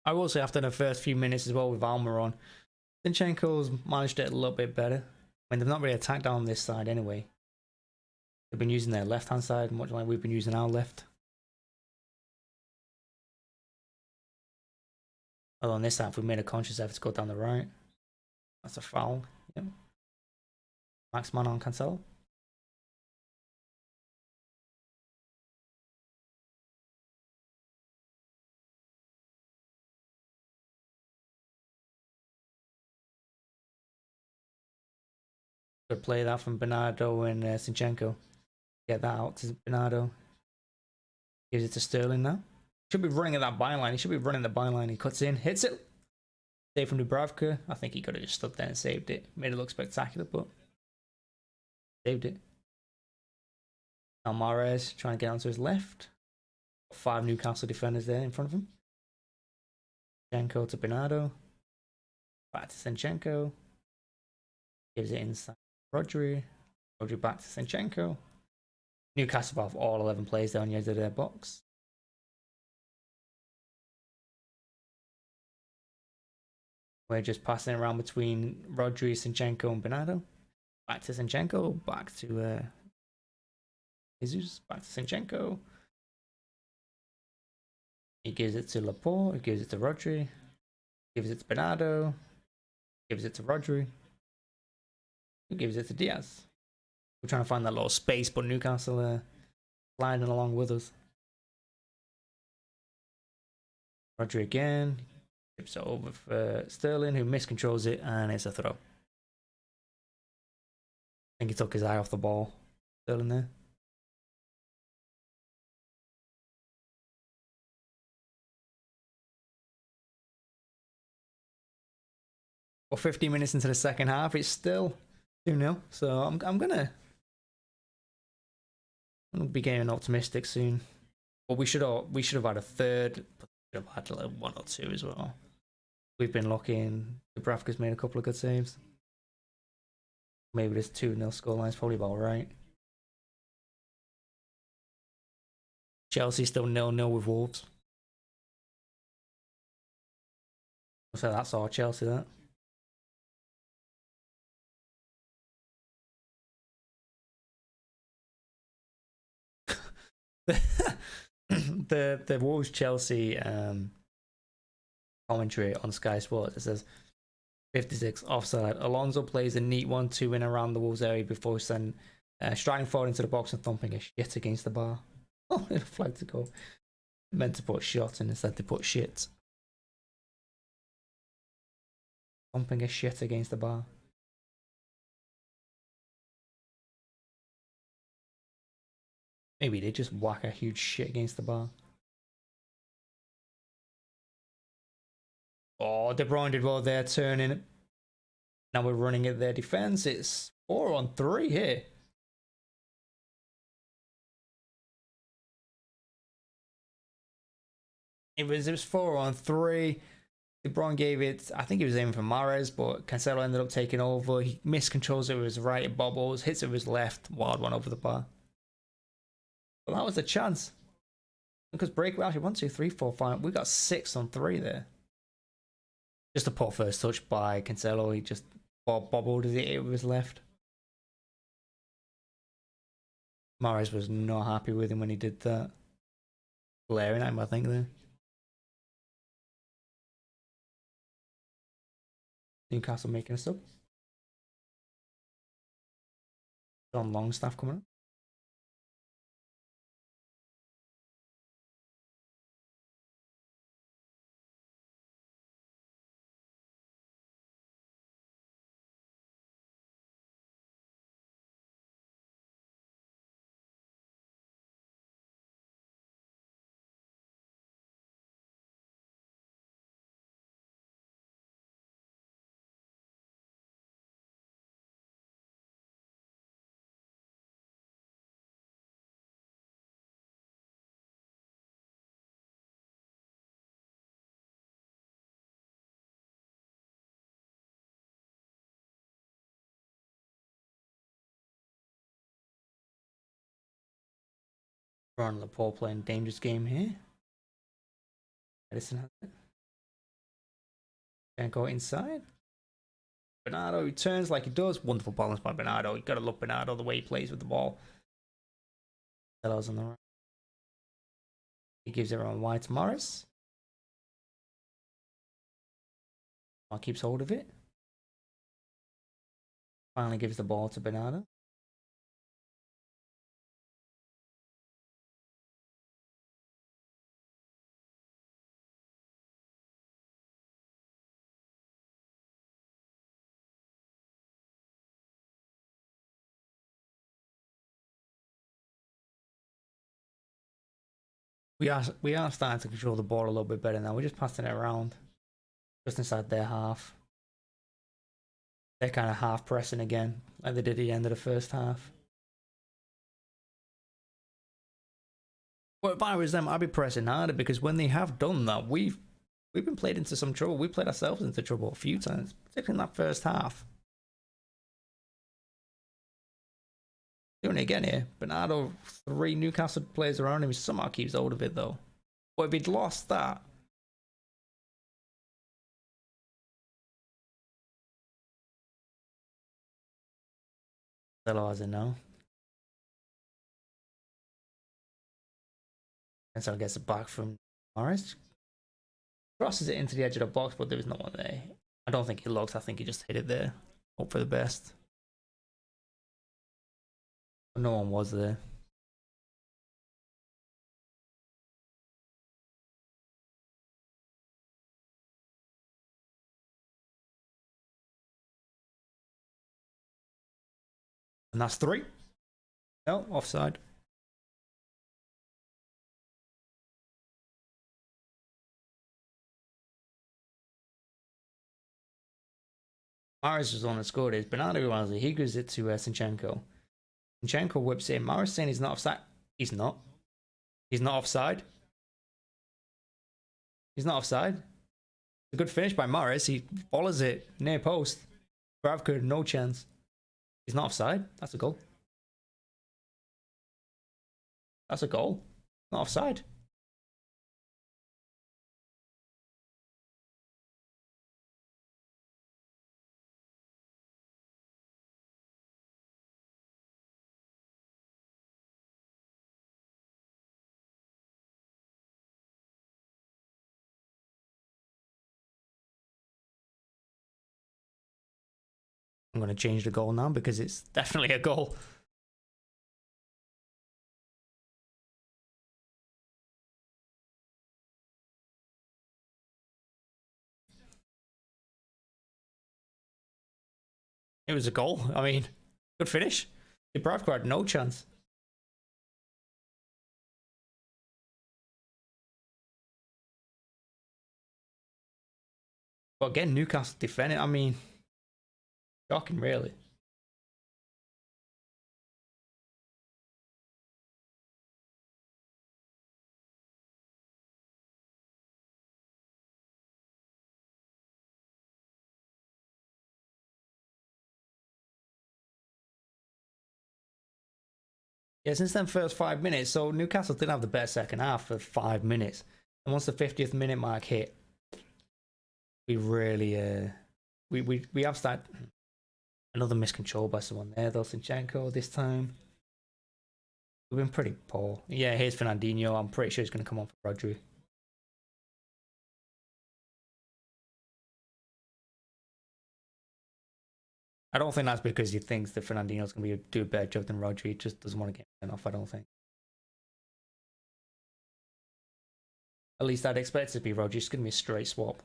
I will say after the first few minutes as well with Alma on, Zinchenko's managed it a little bit better. I mean, they've not really attacked down this side anyway. They've been using their left-hand side, much like we've been using our left. Although on this half, we made a conscious effort to go down the right. That's a foul. Yep. Max man on Cancelo. Good play that from Bernardo and Zinchenko. Get that out to Bernardo. Gives it to Sterling now. Should be running at that byline. He should be running the byline. He cuts in, hits it. Save from Dubravka. I think he could have just stood there and saved it. Made it look spectacular, but saved it. Now Mahrez trying to get onto his left. 5 Newcastle defenders there in front of him. Zinchenko to Bernardo. Back to Zinchenko. Gives it inside. Rodri back to Zinchenko. Newcastle have all 11 players down the edge of their box. We're just passing around between Rodri, Zinchenko, and Bernardo. Back to Zinchenko. Back to Jesus. Back to Zinchenko. He gives it to Laporte. He gives it to Rodri. Gives it to Bernardo. Gives it to Rodri. Who gives it to Diaz? We're trying to find that little space, but Newcastle sliding along with us. Rodri again. Tips it over for Sterling, who miscontrols it, and it's a throw. I think he took his eye off the ball. Sterling there. Well, 15 minutes into the second half, it's still 2-0. So I'm gonna be getting optimistic soon. But we should have had a third. But we should have had like 1 or 2 as well. We've been lucky. Dubravka's made a couple of good saves. Maybe this 2-0 scoreline is probably about right. Chelsea still 0-0 with Wolves. So that's all Chelsea, that. the Wolves Chelsea commentary on Sky Sports, it says 56 offside. Alonso plays a neat 1-2 in around the Wolves area before striding forward into the box and thumping a shit against the bar. Oh, it flagged to go. Meant to put shot and instead they put shit. Thumping a shit against the bar. Maybe they just whack a huge shit against the bar. Oh, De Bruyne did well there, turning. Now we're running at their defense. It's 4-on-3 here. It was 4-on-3. De Bruyne gave it, I think he was aiming for Mahrez, but Cancelo ended up taking over. He miscontrols it with his right, it bobbles, hits it with his left, wild one over the bar. Well, that was a chance. Because break, we actually 1, 2, 3, 4, 5. We got 6-on-3 there. Just a poor first touch by Cancelo. He just bobbled it with his left. Mahrez was not happy with him when he did that. Glaring at him, I think, there. Newcastle making a sub. John Longstaff coming up. Ron Laporte playing dangerous game here. Edison has it. Can't go inside. Bernardo returns like he does. Wonderful balance by Bernardo. You gotta love Bernardo the way he plays with the ball. Celo's on the right. He gives everyone wide to Morris. Keeps hold of it. Finally gives the ball to Bernardo. We are starting to control the ball a little bit better now. We're just passing it around. Just inside their half. They're kind of half pressing again, like they did at the end of the first half. But if I was them, I'd be pressing harder, because when they have done that, we've been played into some trouble. We played ourselves into trouble a few times, particularly in that first half. Doing it again here. Bernardo, 3 Newcastle players around him. He somehow keeps hold of it though. But if he'd lost that, Celo has it now. And so gets it back from Morris. Crosses it into the edge of the box, but there was no one there. I don't think he looked. I think he just hit it there. Hope for the best. But no one was there. And that's 3. No, offside. Maris was the one that scored it. Bernardo realized it. He gives it to Zinchenko. Zinchenko whips in. Maris saying he's not offside. He's not. He's not offside. He's not offside. A good finish by Maris. He follows it near post. Bravka, no chance. He's not offside. That's a goal. That's a goal. Not offside. I'm going to change the goal now because it's definitely a goal. It was a goal. I mean, good finish. Dubravka had no chance. But again, Newcastle defending. I mean, shocking, really. Yeah, since then first 5 minutes, so Newcastle didn't have the best second half for 5 minutes. And once the 50th minute mark hit, we really we have started another miscontrol by someone there though. Zinchenko this time. We've been pretty poor. Yeah, here's Fernandinho. I'm pretty sure he's going to come on for Rodri. I don't think that's because he thinks that Fernandinho's going to do a better job than Rodri. He just doesn't want to get sent off, I don't think. At least I'd expect it to be Rodri. It's going to be a straight swap.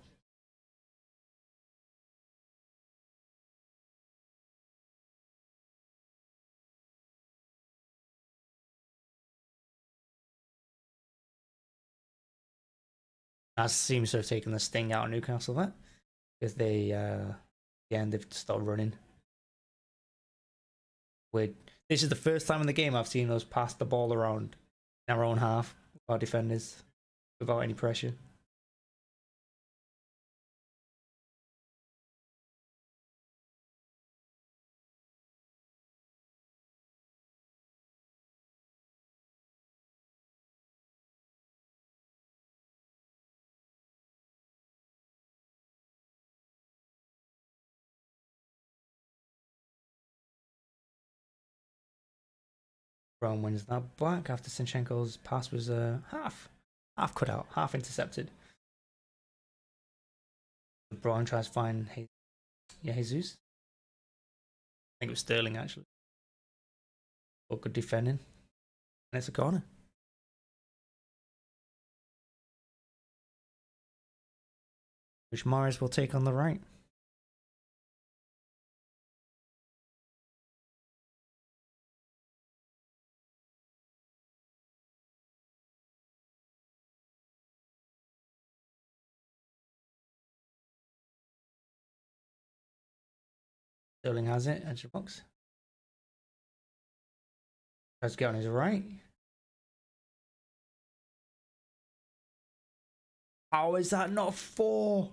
That seems to have taken the sting out of Newcastle, that. Because they, again, they've stopped running. This is the first time in the game I've seen us pass the ball around in our own half, our defenders, without any pressure. Brown wins that back after Zinchenko's pass was half cut out, half intercepted. Brown tries to find Jesus. I think it was Sterling actually. But good defending. And it's a corner. Which Mahrez will take on the right. Sterling has it, edge of the box. Tries to get on his right. How is that not 4?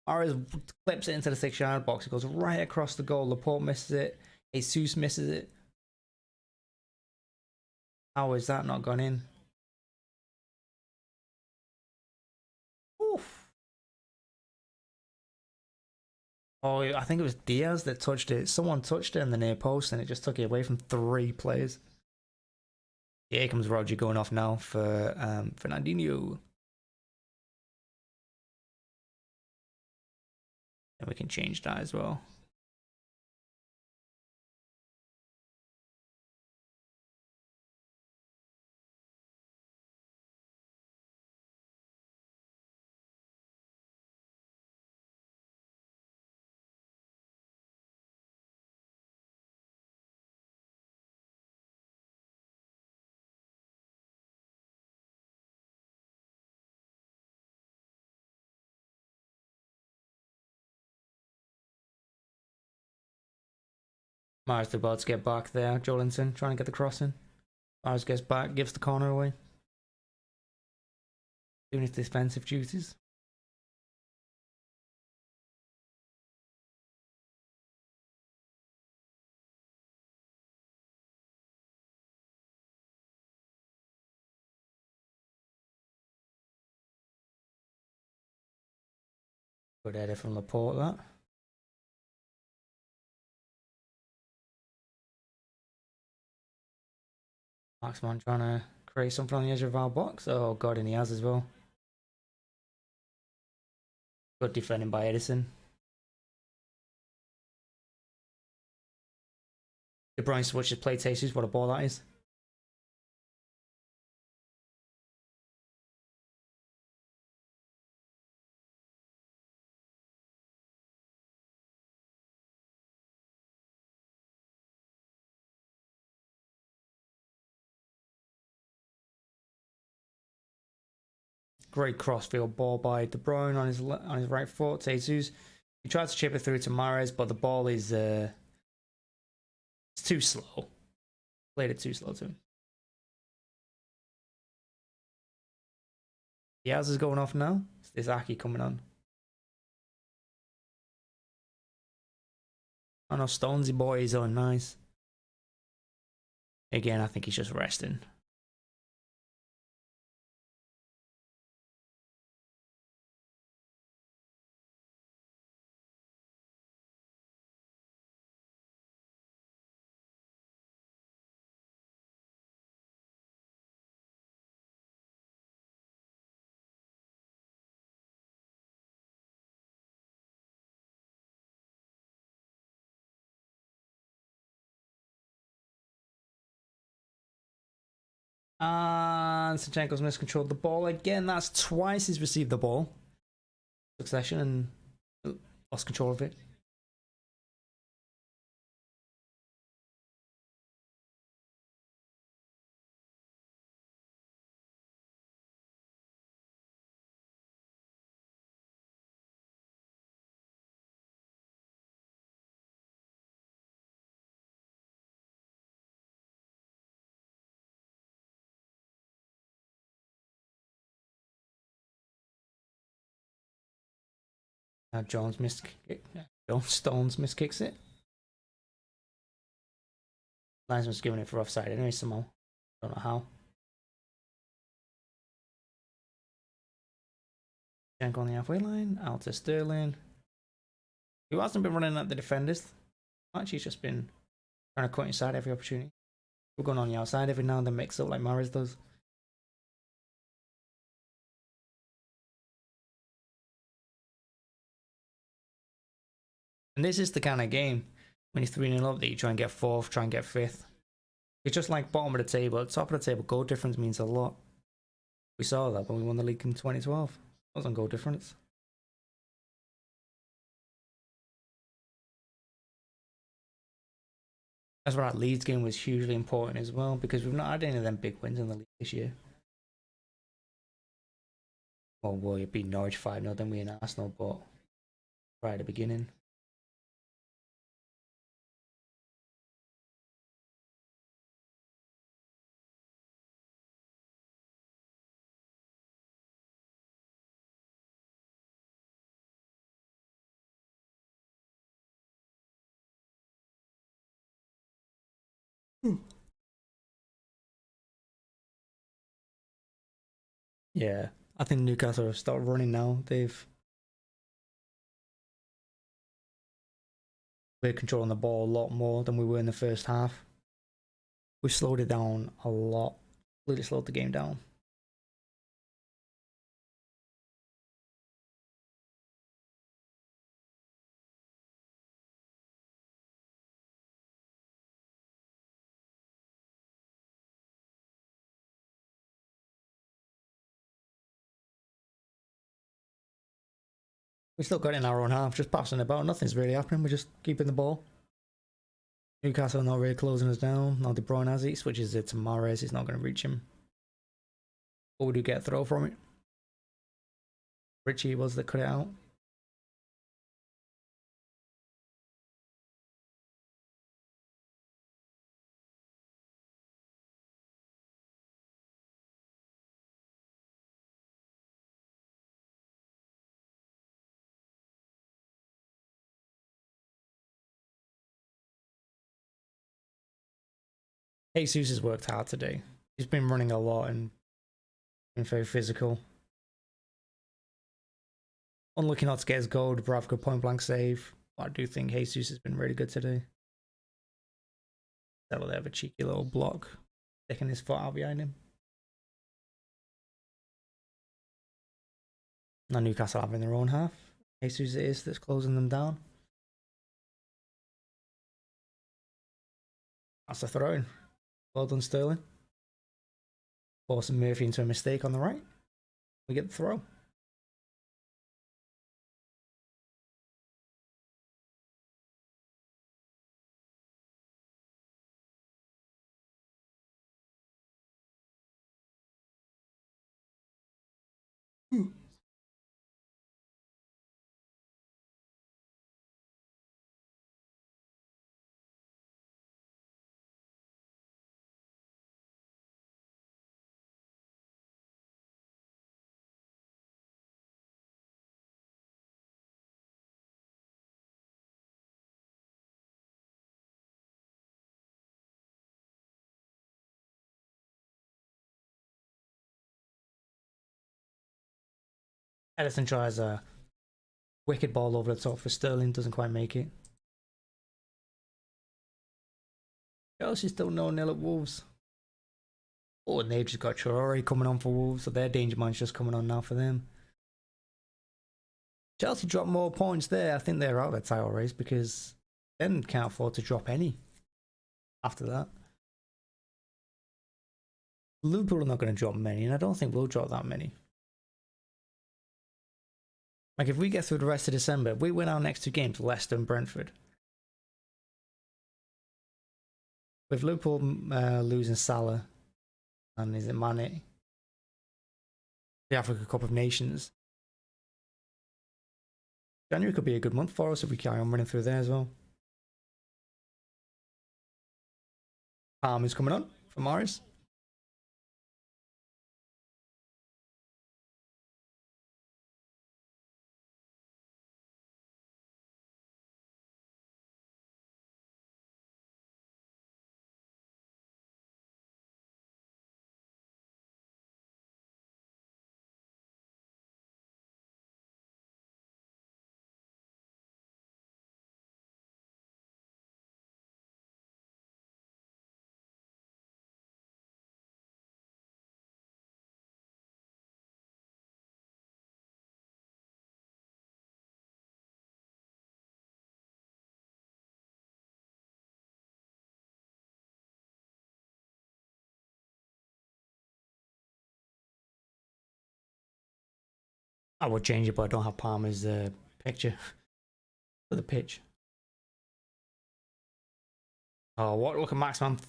Mahrez clips it into the 6-yard box. It goes right across the goal. Laporte misses it. Jesus misses it. How is that not gone in? Oof. Oh, I think it was Diaz that touched it. Someone touched it in the near post and it just took it away from 3 players. Here comes Roger going off now for Fernandinho. And we can change that as well. Mahrez about to get back there. Jolinson trying to get the crossing. Mahrez gets back, gives the corner away. Doing his defensive duties. Good header from Laporte, that. Marksman trying to create something on the edge of our box. Oh god, and he has as well. Good defending by Edison. De Bruyne switches play tastes. What a ball that is. Great crossfield ball by De Bruyne on his right foot. Jesus. He tried to chip it through to Mahrez, but the ball is it's too slow. Played it too slow to him. Diaz is going off now. It's Aki coming on. Oh no, Stonesy boy is on nice. Again, I think he's just resting. And Zinchenko's miscontrolled the ball again. That's twice he's received the ball. Succession and lost control of it. Now Stones miskicks it. Linesman's giving it for offside anyway somehow. Don't know how. Jank on the halfway line, out to Sterling. He hasn't been running at the defenders much, he's just been trying to cut inside every opportunity. We're going on the outside every now and then, mix up like Mahrez does. And this is the kind of game when you're 3-0 up that you try and get 4th, try and get 5th. It's just like bottom of the table. At the top of the table, goal difference means a lot. We saw that when we won the league in 2012. It wasn't goal difference. That's why that Leeds game was hugely important as well, because we've not had any of them big wins in the league this year. Well, you beat Norwich 5-0, then we in Arsenal, but right at the beginning. Yeah, I think Newcastle have started running now. We're controlling the ball a lot more than we were in the first half. We slowed it down a lot. Really slowed the game down. We still got it in our own half, just passing about. Nothing's really happening. We're just keeping the ball. Newcastle not really closing us down. Now De Bruyne has it. He switches it to Mahrez. He's not going to reach him. But we do get a throw from it. Richie was that cut it out. Jesus has worked hard today. He's been running a lot and been very physical. Unlucky not to get his goal. Dubravka point blank save. But I do think Jesus has been really good today. That'll have a cheeky little block, sticking his foot out behind him. Now Newcastle having their own half. Jesus it is that's closing them down. That's a throw in. Well done, Sterling. Forcing Murphy into a mistake on the right. We get the throw. Edison tries a wicked ball over the top for Sterling, doesn't quite make it. Chelsea's still 0-0 at Wolves. Oh, and they've just got Traore coming on for Wolves, so their danger mine's just coming on now for them. Chelsea dropped more points there. I think they're out of the title race because they can't afford to drop any after that. Liverpool are not going to drop many, and I don't think we'll drop that many. Like, if we get through the rest of December, we win our next 2 games, Leicester and Brentford. With Liverpool losing Salah, and is it Mane? The Africa Cup of Nations. January could be a good month for us if we carry on running through there as well. Palm is coming on for Morris. I would change it, but I don't have Palmer's picture for the pitch. Oh, what? Look at Maxman.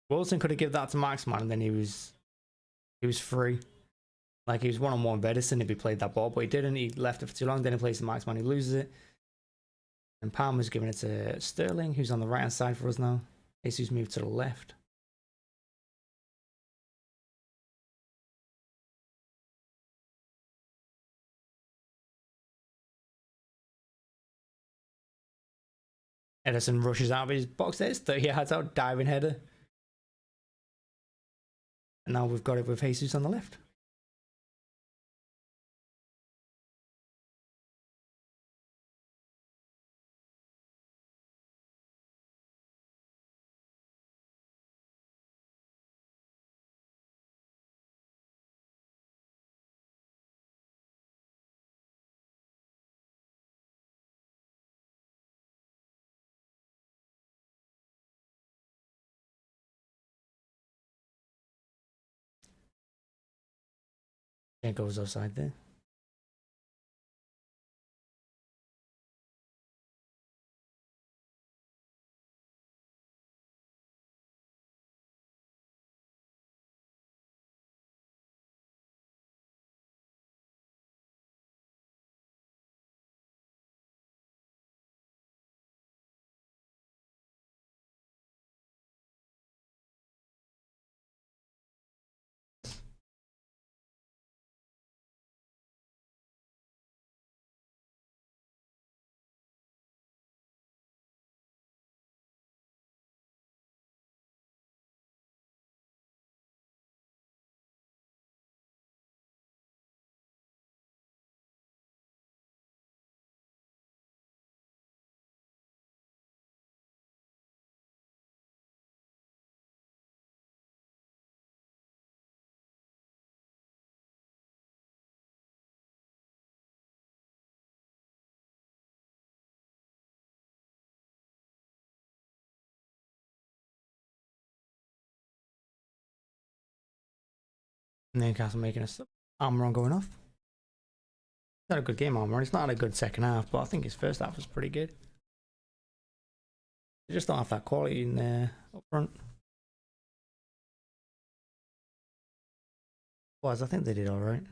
Wilson could have given that to Maxman, and then he was free. Like, he was one-on-one with Edison if he played that ball, but he didn't. He left it for too long. Then he plays to Maxman, he loses it. And Palmer's giving it to Sterling, who's on the right-hand side for us now. Jesus moved to the left. Edison rushes out of his box there. It's 30 yards out, diving header. And now we've got it with Jesus on the left. It goes offside there. Newcastle making a Armron going off. He's had a good game, Armron. He's not had a good second half, but I think his first half was pretty good. They just don't have that quality in there up front. I think they did alright.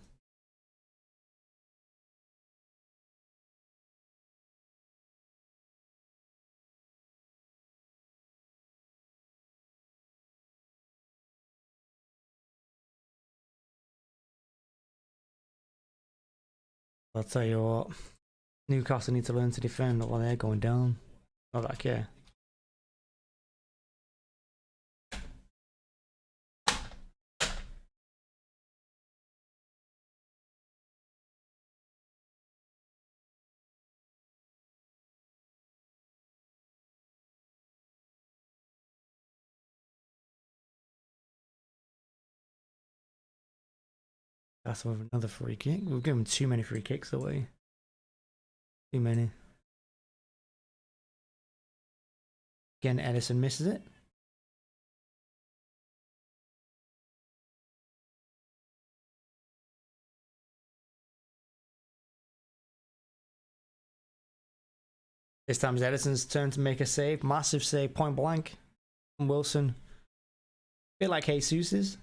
I'll tell you what, Newcastle need to learn to defend while they're going down. Not that I care. That's with another free kick. We've given too many free kicks away. Too many. Again, Edison misses it. This time it's Edison's turn to make a save. Massive save, point blank from Wilson. A bit like Jesus's.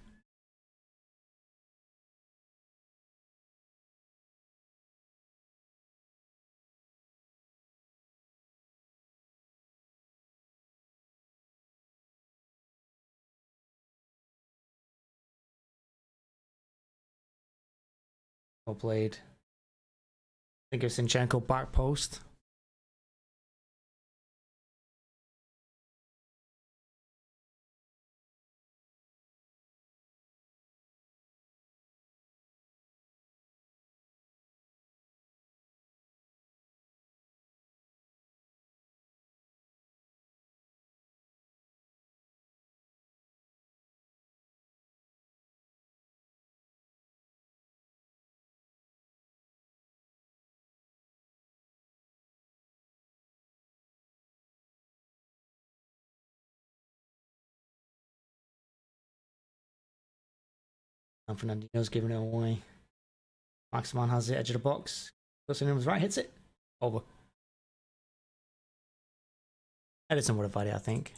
Well played. I think it's Zinchenko back post. And Fernandinho's giving it away. Maximan has the edge of the box. Goes in his right, hits it. Over. Edison would have had it, I think.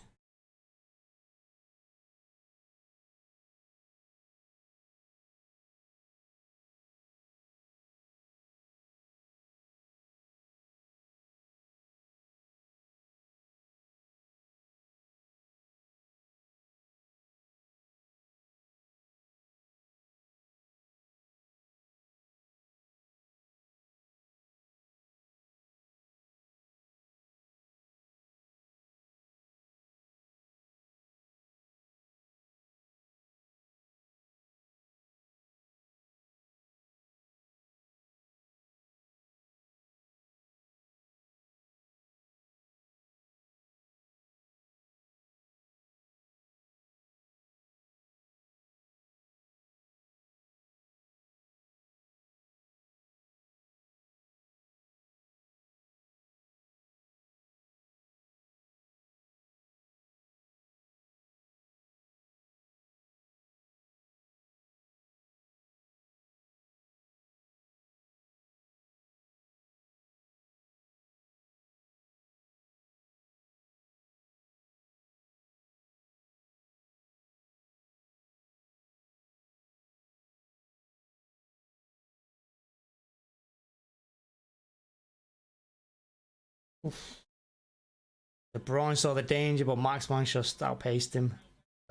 Oof. De Bruyne saw the danger, but Maximan just outpaced him.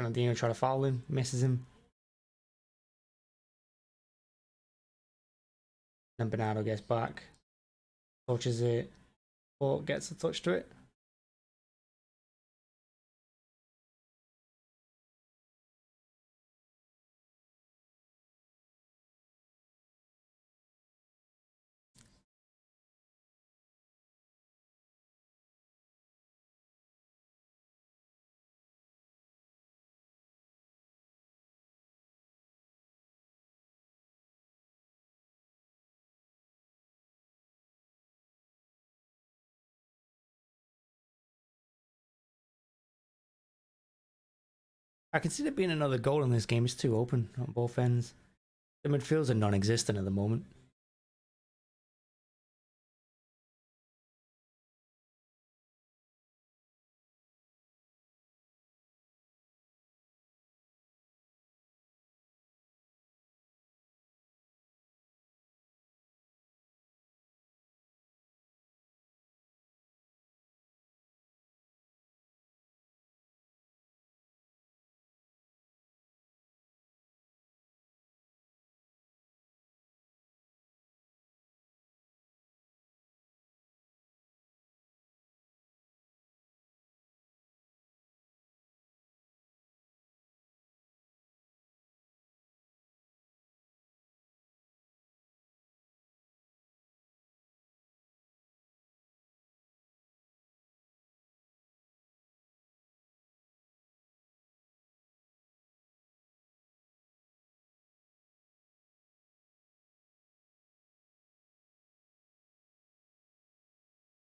Fernandinho tried to foul him, misses him. Then Bernardo gets back, touches it, but gets a touch to it. I can see there being another goal in this game. It's too open on both ends. The midfields are non-existent at the moment.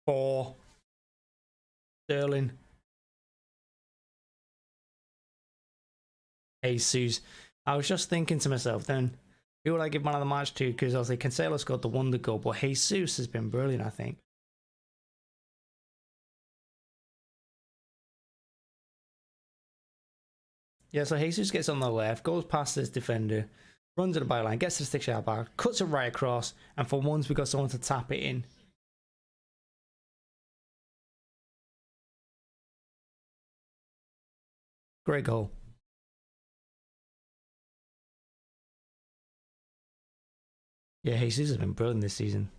For Sterling. Jesus. I was just thinking to myself then, who would I give man of the match to? Because obviously Cancelo scored the wonder goal, but Jesus has been brilliant, I think. Yeah, so Jesus gets on the left, goes past his defender, runs to the byline, gets to the 6-yard bar, cuts it right across, and for once we got someone to tap it in. Great goal. Yeah, Jesus has been brilliant this season.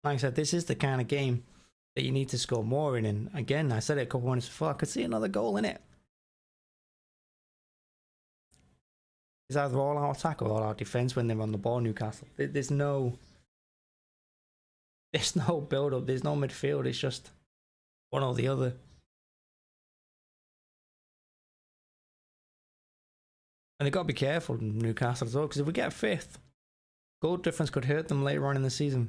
Like I said, this is the kind of game that you need to score more in. And again, I said it a couple minutes before, I could see another goal in it. It's either all out attack or all out defense when they're on the ball, Newcastle. There's no build up, there's no midfield, it's just one or the other. And they've got to be careful in Newcastle as well, because if we get fifth, goal difference could hurt them later on in the season.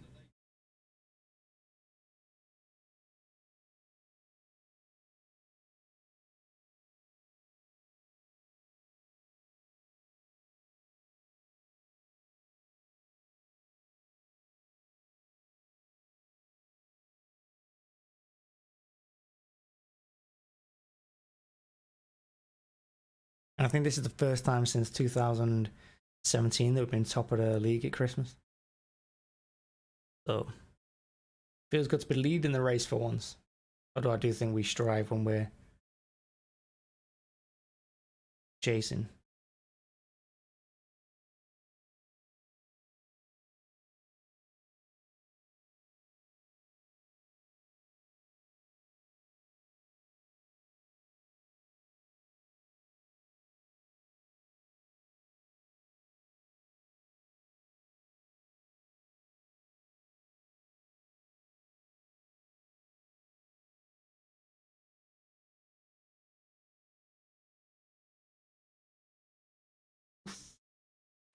And I think this is the first time since 2017 that we've been top of the league at Christmas. So, feels good to be leading the race for once. Although I do think we strive when we're chasing.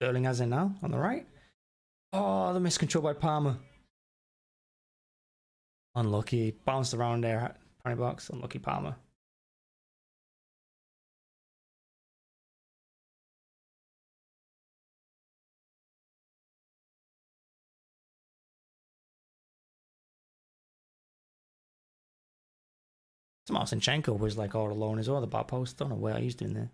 Sterling has it now on the right. Oh, the miscontrol by Palmer. Unlucky. Bounced around there at 20 bucks. Unlucky Palmer. Marcinchenko was like all alone as well, the back post. Don't know what he's doing there.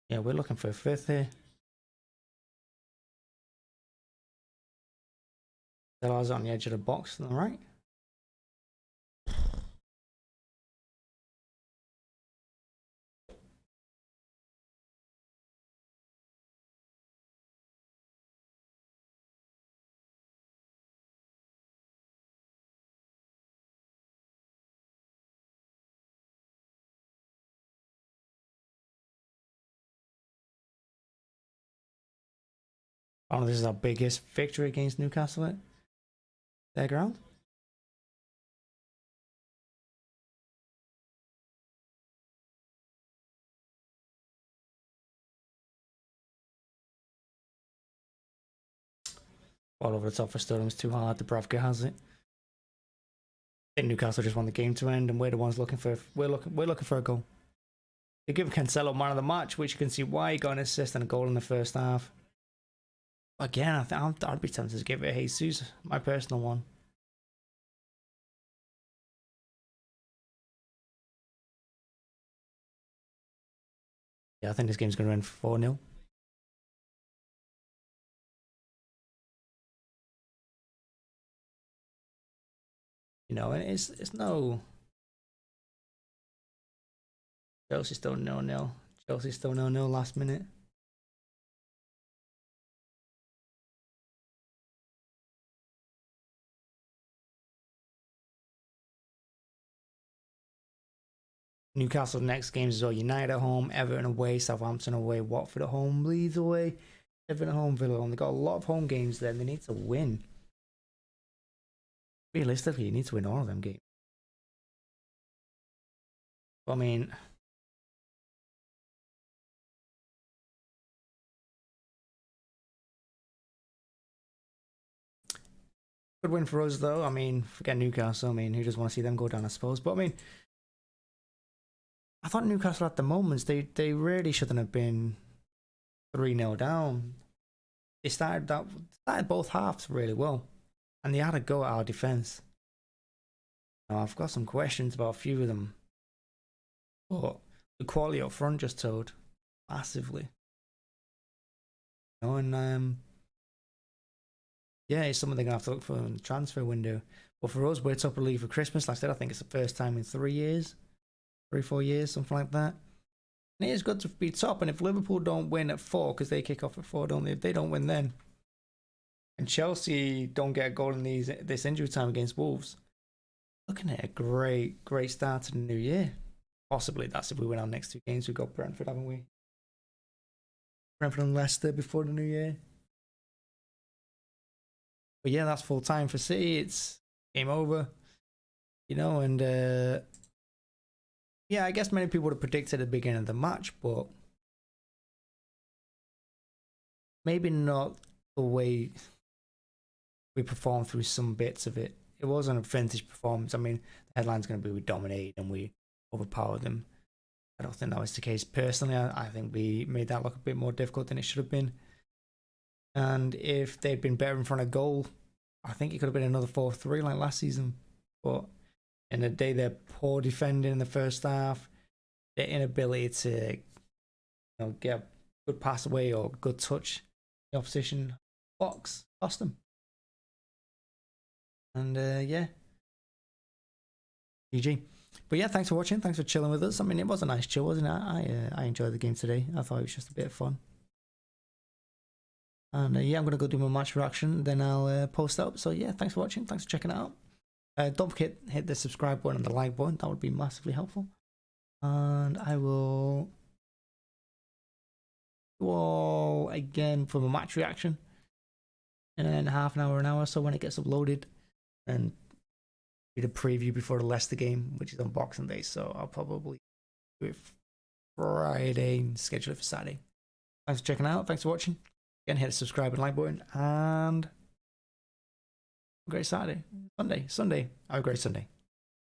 Yeah, we're looking for a fifth here. Salah's on the edge of the box on the right. Oh, this is our biggest victory against Newcastle at their ground. All over the top for Sterling's too hard. Dubravka has it. I think Newcastle just want the game to end, and we're the ones looking for. We're looking for a goal. They give Cancelo man of the match, which you can see why he got an assist and a goal in the first half. Again, I think I'd be tempted to give it a Jesus, my personal one. Yeah, I think this game's going to end 4-0. You know, and it's no. Chelsea's still 0-0. Chelsea's still 0-0 last minute. Newcastle next games as well. United at home, Everton away, Southampton away, Watford at home, Leeds away, Everton at home, Villa at home. They've got a lot of home games there and they need to win. Realistically, you need to win all of them games. But, I mean, good win for us though. I mean, forget Newcastle. I mean, who doesn't want to see them go down, I suppose. But I mean, I thought Newcastle at the moments, they really shouldn't have been 3-0 down. They started both halves really well. And they had a go at our defence. Now, I've got some questions about a few of them. But the quality up front just told massively. You know, and yeah, it's something they're going to have to look for in the transfer window. But for us, we're top of the league for Christmas. Like I said, I think it's the first time in 3 years. 3-4 years, something like that. And it is good to be top. And if Liverpool don't win at 4, because they kick off at 4, don't they? If they don't win then, and Chelsea don't get a goal in this injury time against Wolves, looking at a great start to the new year. Possibly that's if we win our next 2 games. We've got Brentford, haven't we? Brentford and Leicester before the new year. But yeah, that's full time for City. It's game over. You know, and yeah, I guess many people would have predicted at the beginning of the match, but maybe not the way we performed through some bits of it. It wasn't a vintage performance. I mean, the headline's going to be we dominated and we overpowered them. I don't think that was the case. Personally, I think we made that look a bit more difficult than it should have been. And if they'd been better in front of goal, I think it could have been another 4-3 like last season. But in the day, they're poor defending in the first half. Their inability to get a good pass away or good touch the opposition box cost them. And yeah, GG. But yeah, thanks for watching. Thanks for chilling with us. I mean, it was a nice chill, wasn't it? I enjoyed the game today. I thought it was just a bit of fun. And yeah, I'm going to go do my match reaction. Then I'll post up. So yeah, thanks for watching. Thanks for checking it out. Don't forget, hit the subscribe button and the like button. That would be massively helpful. And I will do all again for my match reaction in half an hour, so when it gets uploaded. And do the preview before the Leicester game, which is on Boxing Day. So I'll probably do it Friday and schedule it for Saturday. Thanks for checking out. Thanks for watching. Again, hit the subscribe and like button. And have a great Saturday. Sunday. Have a great Sunday.